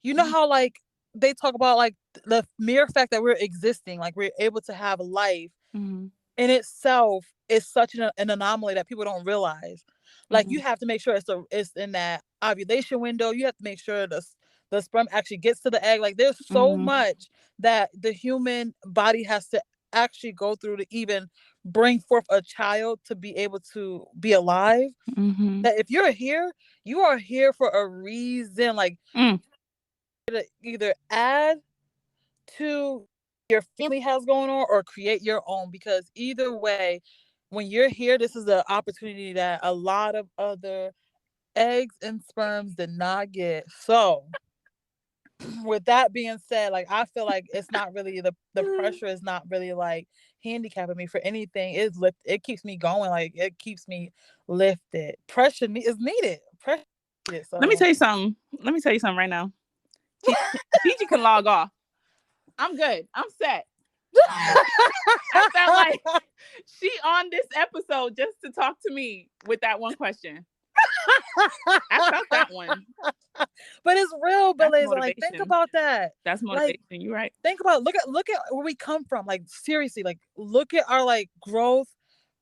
you know how like they talk about like the mere fact that we're existing, like we're able to have life Mm. in itself is such an anomaly that people don't realize. Like you Mm. have to make sure it's in that ovulation window. You have to make sure the sperm actually gets to the egg. Like there's so Mm. much that the human body has to actually go through to even bring forth a child to be able to be alive. Mm. That if you're here, you are here for a reason. Like Mm. to either add to your family has going on or create your own because either way when you're here this is an opportunity that a lot of other eggs and sperms did not get. So with that being said, like I feel like it's not really the pressure is not really like handicapping me for anything. It keeps me going, like it keeps me lifted. Is needed. Pressure is needed. Let me So tell you something. Let me tell you something right now. Gigi can log off. I'm good. I'm set. I felt like she on this episode just to talk to me with that one question. I felt that one. but it's real, That's Belazer. Like think motivation. about that. That's Like motivation. You're right. think about look at where we come from. Like seriously, like look at our like growth.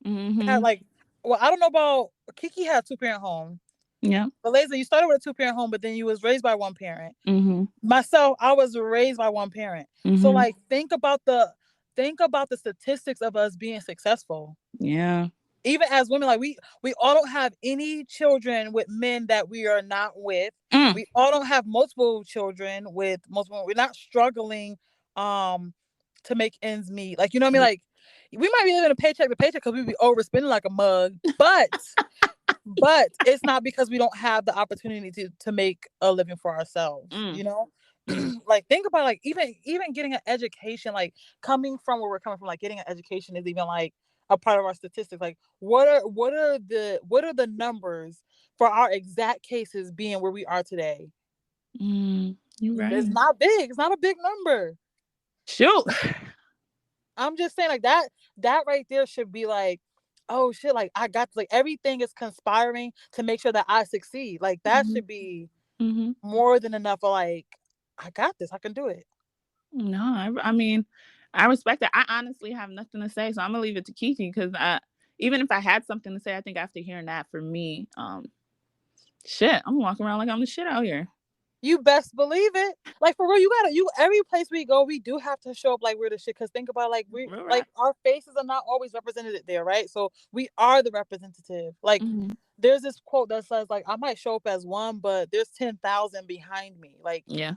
Mm-hmm. At, like well, I don't know about Kiki had a two-parent home. Yeah. Belazer, you started with a two-parent home, but then you was raised by one parent. Mm-hmm. Myself, I was raised by one parent. So Mm-hmm. like think about the statistics of us being successful. Yeah. Even as women, like we all don't have any children with men that we are not with. Mm. We all don't have multiple children with multiple. We're not struggling um to make ends meet. Like you know what I mean? Like we might be living a paycheck to paycheck because we be overspending like a mug, but it's not because we don't have the opportunity to make a living for ourselves, Mm. you know. Mm. Like think about like even getting an education, like coming from where we're coming from, like getting an education is even like a part of our statistics. Like what are the numbers for our exact cases being where we are today? You're It's right. not big. It's not a big number. Shoot. I'm just saying like that right there should be like, oh shit, like I got like everything is conspiring to make sure that I succeed. Like that Mm-hmm. should be Mm-hmm. more than enough for like, I got this, I can do it. No, I mean, I respect it. I honestly have nothing to say, so I'm gonna leave it to Kiki because even if I had something to say, I think after hearing that, for me, Shit, I'm walking around like I'm the shit out here. You best believe it. Like for real, you gotta you every place we go, we do have to show up like we're the shit. Cause think about like we Real like rap. our faces are not always represented there, right? So we are the representative. Like Hmm. there's this quote that says like I might show up as one, but there's 10,000 behind me. Yeah.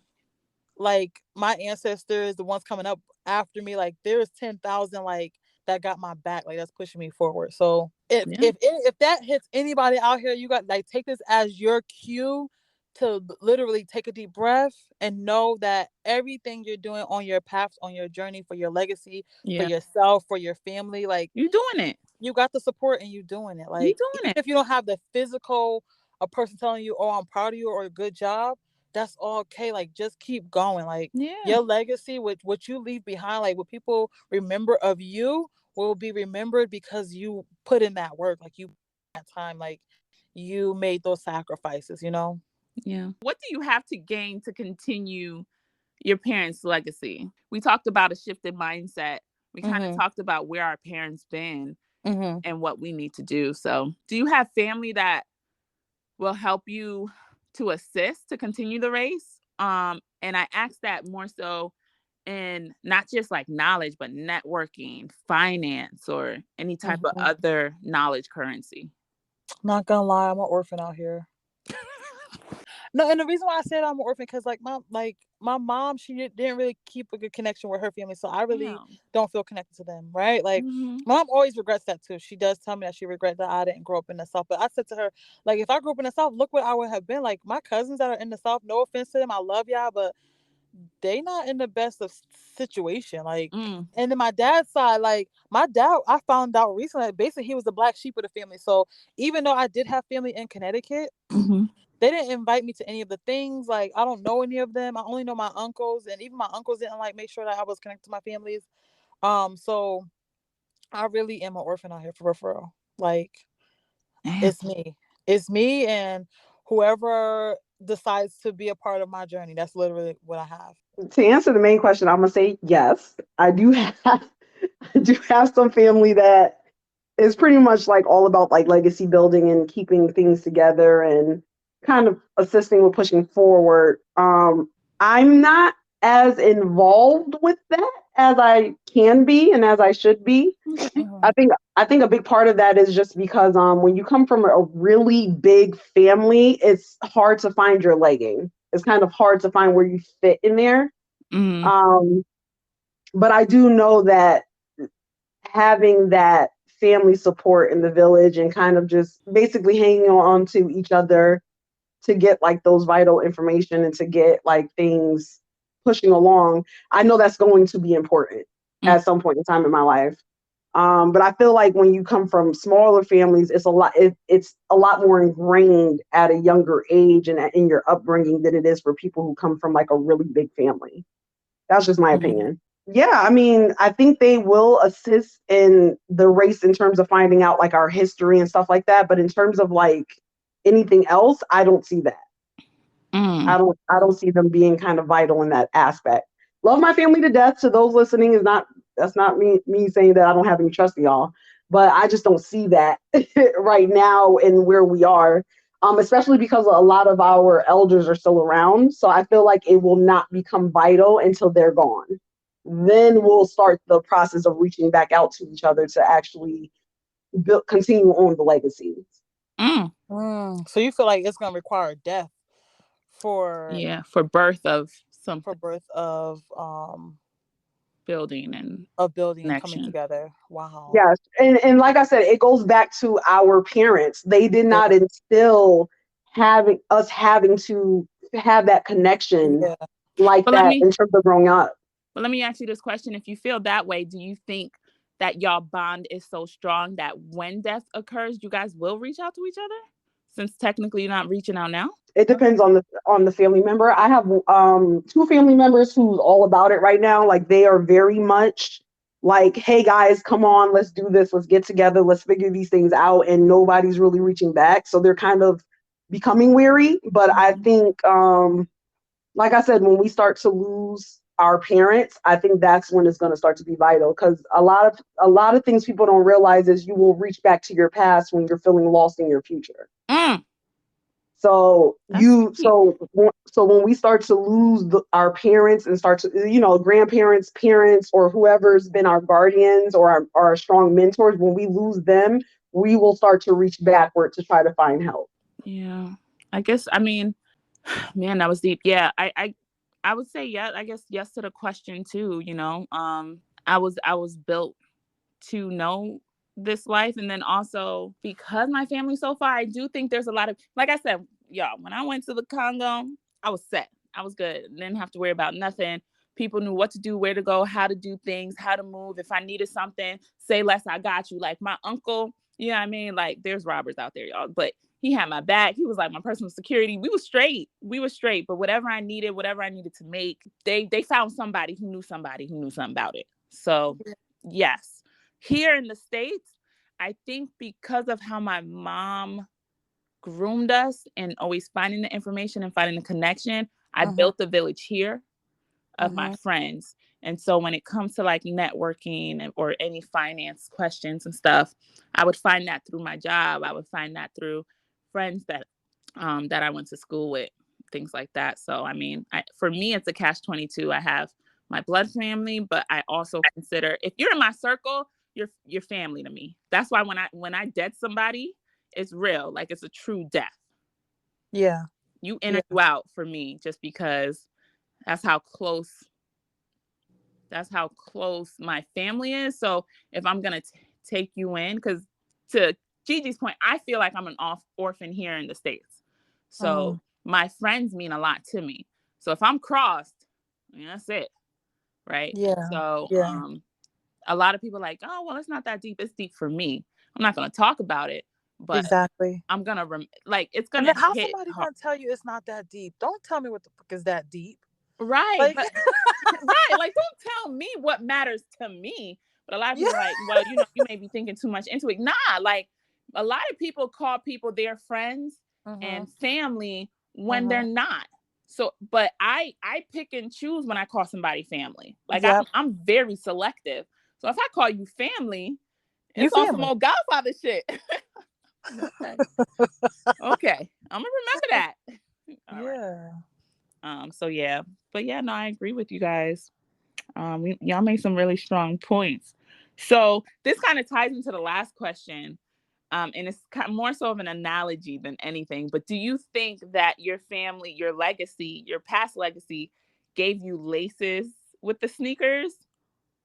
Like my ancestors, the ones coming up after me, like there's 10,000 like that got my back, like that's pushing me forward. So Yeah. if that hits anybody out here, you got like take this as your cue to literally take a deep breath and know that everything you're doing on your path, on your journey for your legacy, for Yeah. yourself, for your family, like You doing it. you got the support and you doing it. You Like doing even it. if you don't have the physical, a person telling you, "Oh, I'm proud of you" or "a good job," that's all okay. Like just keep going. Like Yeah. your legacy, what you leave behind, like what people remember of you, will be remembered because you put in that work. Like you that time, like you made those sacrifices. You know. Yeah. What do you have to gain to continue your parents' legacy? We talked about a shifted mindset. We kind of Mhm. talked about where our parents been Mhm. and what we need to do. So, do you have family that will help you to assist to continue the race? And I ask that more so in not just like knowledge, but networking, finance, or any type of Mhm. other knowledge currency. Not gonna lie, I'm an orphan out here. No, and the reason why I said I'm an orphan because like my mom, she didn't really keep a good connection with her family, so I really Damn. don't feel connected to them, right? Like, Hmm. my mom always regrets that too. She does tell me that she regrets that I didn't grow up in the South, but I said to her, like, if I grew up in the South, look what I would have been. Like, my cousins that are in the South, no offense to them, I love y'all, but they not in the best of situation. Like, Mm. and then my dad's side, like my dad, I found out recently, like, basically he was the black sheep of the family. So even though I did have family in Connecticut, Hmm. they didn't invite me to any of the things. Like I don't know any of them. I only know my uncles, and even my uncles didn't like make sure that I was connected to my families. So I really am an orphan out here for real. Like Damn. it's me. It's me and whoever decides to be a part of my journey. That's literally what I have. To answer the main question, I'm gonna say yes. I do have I do have some family that is pretty much like all about like legacy building and keeping things together and kind of assisting with pushing forward. I'm not as involved with that as I can be and as I should be. Okay. Mhm. I think a big part of that is just because when you come from a really big family, it's hard to find your legging. It's kind of hard to find where you fit in there. Mm. Um, but I do know that having that family support in the village and kind of just basically hanging on to each other to get like those vital information and to get like things pushing along, I know that's going to be important Mm. at some point in time in my life. But I feel like when you come from smaller families, it's a lot more ingrained at a younger age and in your upbringing than it is for people who come from like a really big family. That's just my Mm. opinion. Yeah, I mean, I think they will assist in the race in terms of finding out like our history and stuff like that. But in terms of like anything else, I don't see that. Mm. I don't see them being kind of vital in that aspect. Love my family to death. To those listening, is not that's not me saying that I don't have any trust in y'all, but I just don't see that right now in where we are. Especially because a lot of our elders are still around. So I feel like it will not become vital until they're gone. Then we'll start the process of reaching back out to each other to actually continue on the legacy. Mm. So you feel like it's gonna require death for Yeah, for birth of something, birth building and of building and coming connection. together. Wow. Yes, and like I said, it goes back to our parents. They did Yeah. not instill having to have that connection Yeah. like But let that me in terms of growing up. but let me ask you this question. If you feel that way, do you think that y'all bond is so strong that when death occurs, you guys will reach out to each other? Since technically you're not reaching out now? It depends on the family member. I have two family members who's all about it right now. Like they are very much like, hey guys, come on, let's do this, let's get together, let's figure these things out, and nobody's really reaching back. So they're kind of becoming weary. But I Mhm. think like I said, when we start to lose our parents, I think that's when it's going to start to be vital because a lot of things people don't realize is you will reach back to your past when you're feeling lost in your future. Mm. So That's you sweet. so when we start to lose our parents and start to, grandparents, parents, or whoever's been our guardians or our strong mentors, when we lose them, we will start to reach backward to try to find help. Yeah. I guess, I mean, man, that was deep. Yeah. I would say, yeah, I guess yes to the question too, you know. I was built to know this life. And then also because my family's so far, I do think there's a lot of, like I said, y'all, when I went to the Congo, I was set. I was good. Didn't have to worry about nothing. People knew what to do, where to go, how to do things, how to move. If I needed something, say less, I got you. Like my uncle, you know what I mean? Like there's robbers out there, y'all. But he had my back. He was like my personal security. We were straight. We were straight. But whatever I needed, whatever I needed to make, they found somebody who knew something about it. So yes. Here in the States, I think because of how my mom groomed us and always finding the information and finding the connection, I Mhm. built a village here of my Mhm. friends. And so when it comes to like networking or any finance questions and stuff, I would find that through my job. I would find that through friends that I went to school with, things like that. So I mean, for me, it's a catch-22. I have my blood family, but I also consider if you're in my circle, you're family to me. That's why when I dead somebody, it's real, like it's a true death. Yeah. You in or Yeah. you out for me, just because that's how close that's how close my family is. So if I'm gonna take you in, because to Gigi's point, I feel like I'm an orphan here in the States. So Mhm. my friends mean a lot to me. So if I'm crossed, I mean, that's it, right? Yeah. So Yeah. a lot of people are like, oh well, it's not that deep. It's deep for me. I'm not gonna talk about it, but Exactly. I'm gonna like it's And gonna then how hit somebody hard. gonna tell you it's not that deep? Don't tell me what the fuck is that deep. Right, Like, but right, like don't tell me what matters to me. But a lot of yeah. people are like, well, you may be thinking too much into it. Nah, like a lot of people call people their friends Mhm. and family when they're Mhm. not. So, but I pick and choose when I call somebody family. Like Yep. I'm very selective. So if I call you family, You it's on some family. old Godfather shit. Okay, okay, I'm gonna remember that. All right. Yeah. So yeah, but yeah, no, I agree with you guys. Y'all made some really strong points. So this kind of ties into the last question, and it's more so of an analogy than anything. But do you think that your family, your legacy, your past legacy, gave you laces with the sneakers,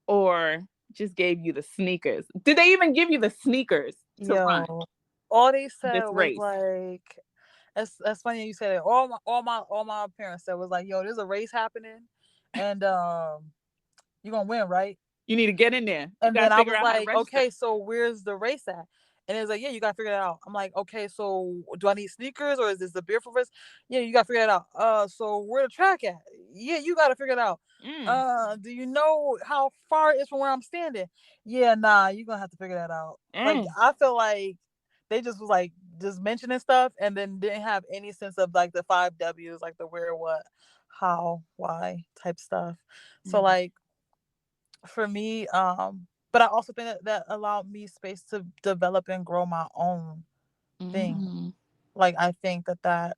or just gave you the sneakers? Did they even give you the sneakers to run Yo. All they said this was race? like, that's funny you said it. All my parents said was like, yo, there's a race happening, and you gonna win, right? You need to get in there. You And got then to I figure was out how to like, register. okay, so where's the race at? And it was like, yeah, you gotta figure it out. I'm like, okay, so do I need sneakers or is this the Barefoot race? Yeah, you gotta figure it out. So where the track at? Yeah, you gotta figure it out. Mm, Do you know how far it is from where I'm standing? Yeah, nah, you gonna have to figure that out. Like mm, I feel like they just was like just mentioning stuff and then didn't have any sense of like the five W's, like the where, what, how, why type stuff. So mm, like for me, but I also think that allowed me space to develop and grow my own thing. mm, Like I think that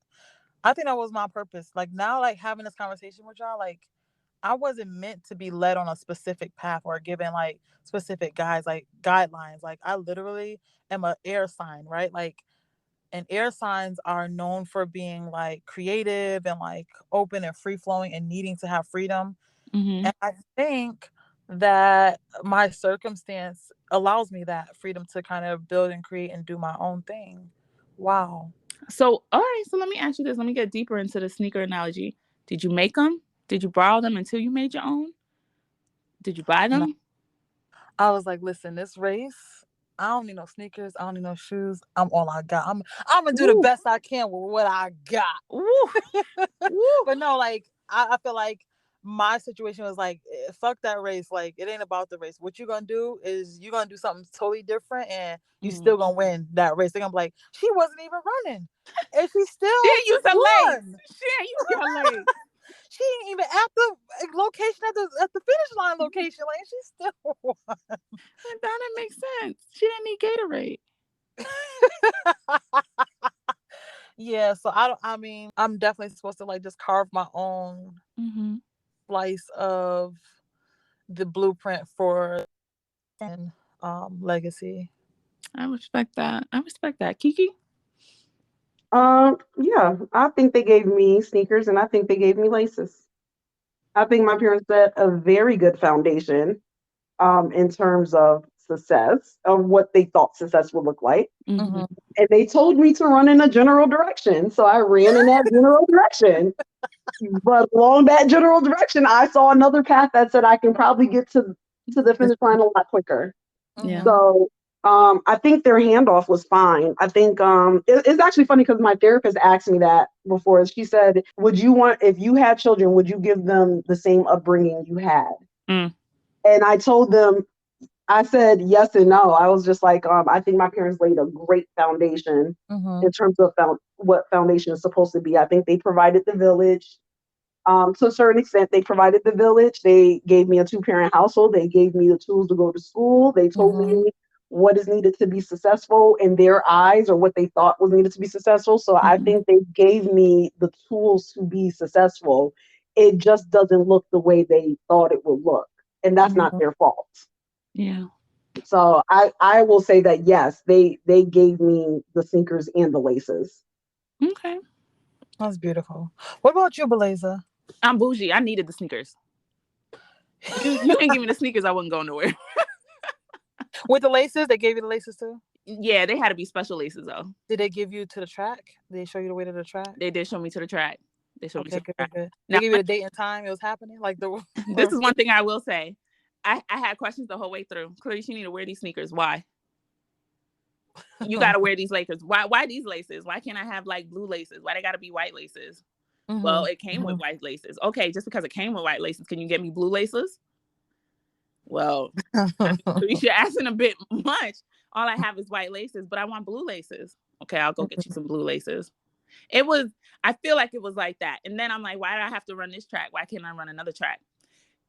was my purpose. Like now, like having this conversation with y'all, like I wasn't meant to be led on a specific path or given like specific guidelines. Like I literally am a air sign, right? Like and air signs are known for being like creative and like open and free flowing and needing to have freedom. mm. And I think that my circumstance allows me that freedom to kind of build and create and do my own thing. Wow. So, all right. So let me ask you this. Let me get deeper into the sneaker analogy. Did you make them? Did you borrow them until you made your own? Did you buy No, them? I was like, listen, this race, I don't need no sneakers. I don't need no shoes. I'm all I got. I'm gonna do the Woo, best I can with what I got. woo, woo. But no, like I feel like my situation was like, fuck that race. Like it ain't about the race. What you gonna do is you gonna do something totally different, and you Mm. still gonna win that race. They're gonna be like, she wasn't even running, and she She still didn't use her legs. won. She didn't use her legs. She ain't even at the location at the finish line location. Like she still won. That doesn't make sense. She didn't need Gatorade. Yeah, so I mean, I'm definitely supposed to like just carve my own Mm-hmm. slice of the blueprint for and legacy. I respect that. I respect that. Kiki? Yeah, I think they gave me sneakers and I think they gave me laces. I think my parents set a very good foundation in terms of success, of what they thought success would look like. Mm-hmm. Mhm. And they told me to run in a general direction. So I ran in that general direction. But along that general direction, I saw another path that said I can probably get to the finish line a lot quicker. Yeah. Mhm. So I think their handoff was fine. I think it's actually funny because my therapist asked me that before. She said, "Would you want if you had children? Would you give them the same upbringing you had?" Mm. And I told them, I said yes and no. I was just like, I think my parents laid a great foundation in Mhm. terms of what foundation is supposed to be. I think they provided the village. To a certain extent, they provided the village. They gave me a two-parent household. They gave me the tools to go to school. They told Mhm. me what is needed to be successful in their eyes or what they thought was needed to be successful. So I Mm-hmm. think they gave me the tools to be successful. It just doesn't look the way they thought it would look. And that's not Mhm. their fault. Yeah. So I will say that yes, they gave me the sneakers and the laces. Okay. That's beautiful. What about you, Belaza? I'm bougie. I needed the sneakers. You ain't give me the sneakers, I wasn't going nowhere. With the laces, they gave you the laces too. Yeah, they had to be special laces though. Did they give you to the track? Did they show you the way to the track? They did show me to the track. They showed me to Okay, the good, track. good, good. They Now, gave you the date and time it was happening, like the. this is one thing I will say. I had questions the whole way through. Clarice, you need to wear these sneakers. Why? You got to wear these Lakers. Why these laces? Why can't I have like blue laces? Why they got to be white laces? Well, Mhm. it came with Mhm. white laces. Okay, just because it came with white laces, can you get me blue laces? Well, Clarice, you're asking a bit much. All I have is white laces, but I want blue laces. Okay, I'll go get you some blue laces. It was, I feel like it was like that. And then I'm like, why do I have to run this track? Why can't I run another track?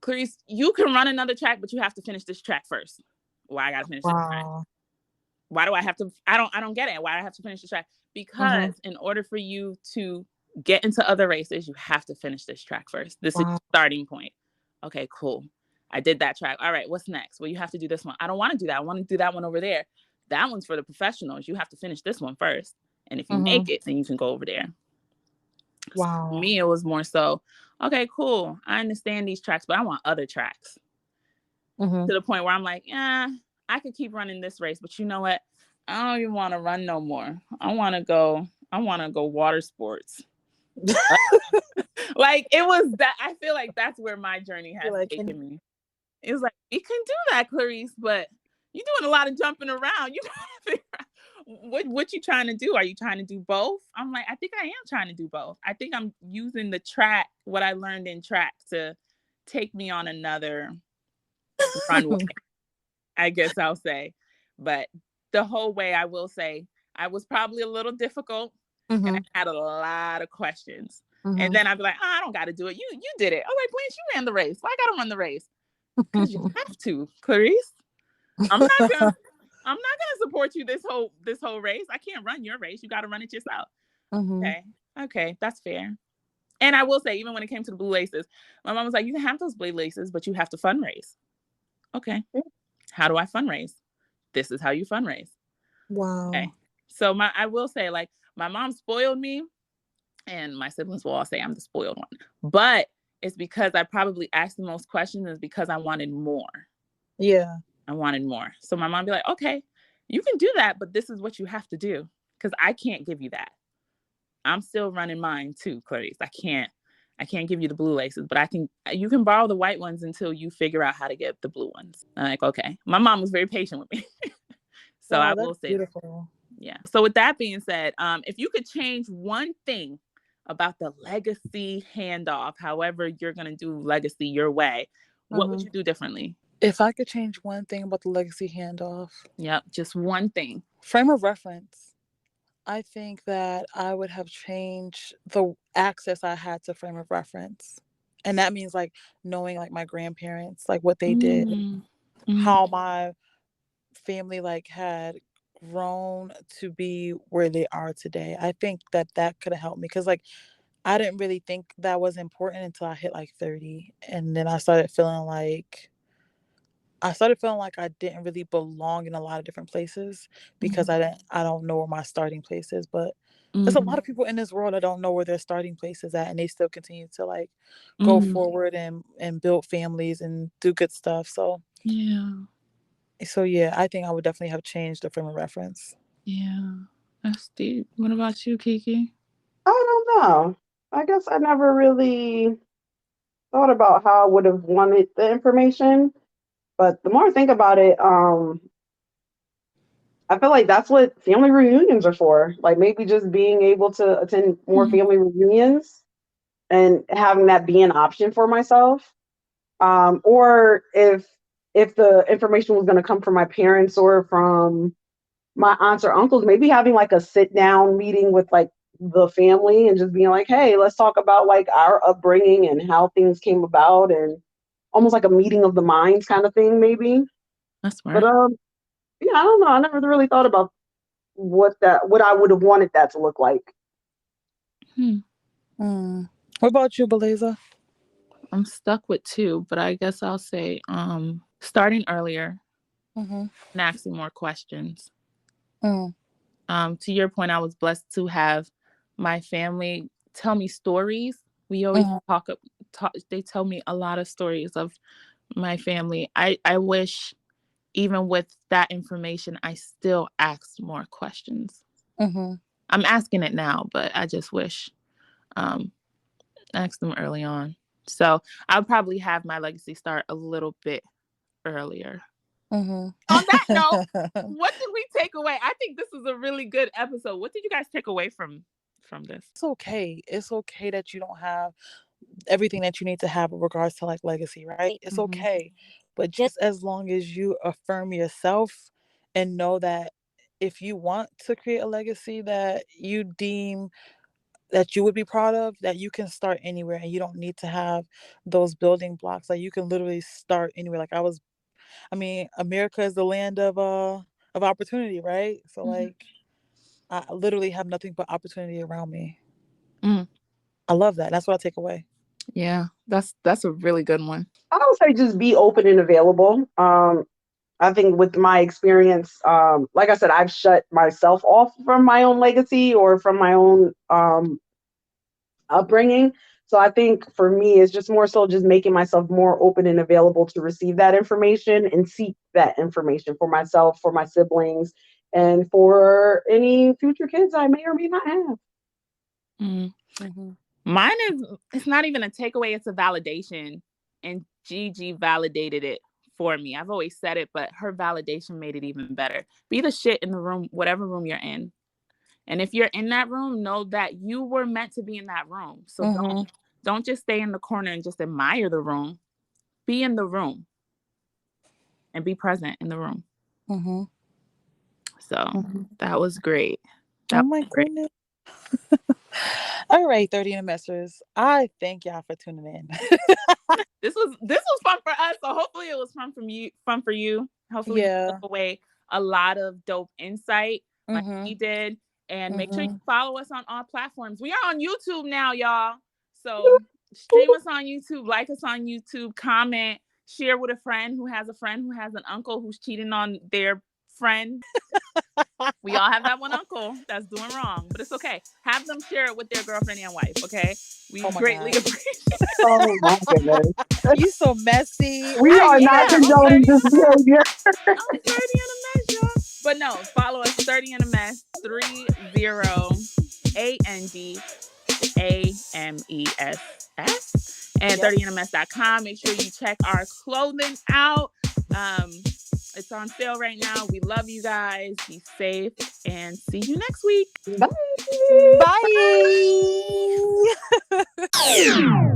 Clarice, you can run another track, but you have to finish this track first. Why I gotta finish this track? Wow. Why do I have to? I don't get it. Why do I have to finish the track? Mhm. Because in order for you to get into other races, you have to finish this track first. This is Wow. your starting point. Okay, cool. I did that track. All right, what's next? Well, you have to do this one. I don't want to do that. I want to do that one over there. That one's for the professionals. You have to finish this one first. And if you make Mhm. it, then you can go over there. So for Wow. me, it was more so, okay, cool. I understand these tracks, but I want other tracks Mhm. to the point where I'm like, yeah, I could keep running this race, but you know what? I don't even want to run no more. I want to go water sports. Like it was that I feel like that's where my journey You're has like, taken me. It was like, you can do that, Clarice, but you're doing a lot of jumping around. You gotta figure out what you trying to do. Are you trying to do both? I'm like, I think I am trying to do both. I think I'm using the track, what I learned in track, to take me on another runway, I guess I'll say. But the whole way, I will say, I was probably a little difficult and Mhm. I had a lot of questions. And Mhm. then I'd be like, oh, I don't got to do it. You did it. Oh, wait, Blanche, you ran the race. Why I got to run the race? Because you have to, Clarice. I'm not gonna I'm not gonna support you this whole race. I can't run your race. You got to run it yourself. Mhm. Okay, okay, that's fair. And I will say, even when it came to the blue laces, my mom was like, "You can have those blue laces, but you have to fundraise." Okay, how do I fundraise? This is how you fundraise. Okay, Wow. so I will say, like, my mom spoiled me, and my siblings will all say I'm the spoiled one, but it's because I probably asked the most questions, is because I wanted more. Yeah. I wanted more. So my mom be like, okay, you can do that, but this is what you have to do. Because I can't give you that. I'm still running mine too, Clarice. I can't give you the blue laces, but you can borrow the white ones until you figure out how to get the blue ones. I'm like, okay. My mom was very patient with me. So I Wow, will that's say that. beautiful. Yeah. So with that being said, if you could change one thing about the legacy handoff, however you're gonna do legacy your way, what would Mhm. you do differently? If I could change one thing about the legacy handoff, Yep, just one thing. frame of reference. I think that I would have changed the access I had to frame of reference. And that means like knowing like my grandparents, like what they did, Mm, mm, how my family like had grown to be where they are today. I think that that could have helped me because, like, I didn't really think that was important until I hit like 30. And then I started feeling like I didn't really belong in a lot of different places because Mhm. I don't know where my starting place is. But there's a lot Mhm. of people in this world that don't know where their starting place is at, and they still continue to like go Mhm. forward and build families and do good stuff. Yeah. So yeah, I think I would definitely have changed the frame of reference. Yeah. That's deep. What about you, Kiki? I don't know. I guess I never really thought about how I would have wanted the information. But the more I think about it, I feel like that's what family reunions are for. Like maybe just being able to attend more Mhm. family reunions and having that be an option for myself. Or if the information was going to come from my parents or from my aunts or uncles, maybe having like a sit down meeting with like the family and just being like, hey, let's talk about like our upbringing and how things came about and almost like a meeting of the minds kind of thing, maybe. That's But smart. yeah, I don't know. I never really thought about what I would have wanted that to look like. Hmm. Mm. What about you, Beliza? I'm stuck with two, but I guess I'll say starting earlier Mm-hmm. and asking more questions. Mm. To your point, I was blessed to have my family tell me stories. We always Mm-hmm. talk, they tell me a lot of stories of my family. I wish even with that information, I still asked more questions. Mm-hmm. I'm asking it now, but I just wish um asked them early on. So I'll probably have my legacy start a little bit earlier. Mm-hmm. On that note, what did we take away? I think this is a really good episode. What did you guys take away from this? It's okay. It's okay that you don't have everything that you need to have with regards to like legacy, right? It's Mm-hmm. okay. But just as long as you affirm yourself and know that if you want to create a legacy that you deem that you would be proud of, that you can start anywhere and you don't need to have those building blocks. Like you can literally start anywhere. I mean, America is the land of opportunity, right? So Mm-hmm. like I literally have nothing but opportunity around me. Mm. I love that. That's what I take away. Yeah, that's a really good one. I would say just be open and available. I think with my experience, like I said, I've shut myself off from my own legacy or from my own upbringing. So I think for me, it's just more so just making myself more open and available to receive that information and seek that information for myself, for my siblings, and for any future kids I may or may not have. Mm. Mm-hmm. Mine is it's not even a takeaway, it's a validation. And Gigi validated it for me. I've always said it, but her validation made it even better. Be the shit in the room, whatever room you're in. And if you're in that room, know that you were meant to be in that room. So Mm-hmm. don't just stay in the corner and just admire the room. Be in the room and be present in the room. Mm-hmm. So Mm-hmm. that was great. Oh That my was great. goodness. All right, 30 and messers. I thank y'all for tuning in. This was fun for us. So hopefully it was fun for you. Hopefully you took Yeah. away a lot of dope insight like Mm-hmm. we did. And make sure you Mm-hmm. follow us on all platforms. We are on YouTube now, y'all. So stream us on YouTube, like us on YouTube, comment, share with a friend who has an uncle who's cheating on their friend. We all have that one uncle that's doing wrong, but it's okay. Have them share it with their girlfriend and wife, okay? We Oh my greatly god. appreciate it. Oh my goodness. You so messy. We I are not am. I'm condoning 30 this behavior. I'm 30 in a mess, y'all. But no, follow us 30 in a mess, 30ANDAMESS and Yep. 30inamess.com. Make sure you check our clothing out. Um, it's on sale right now. We love you guys. Be safe and see you next week. Bye. Bye.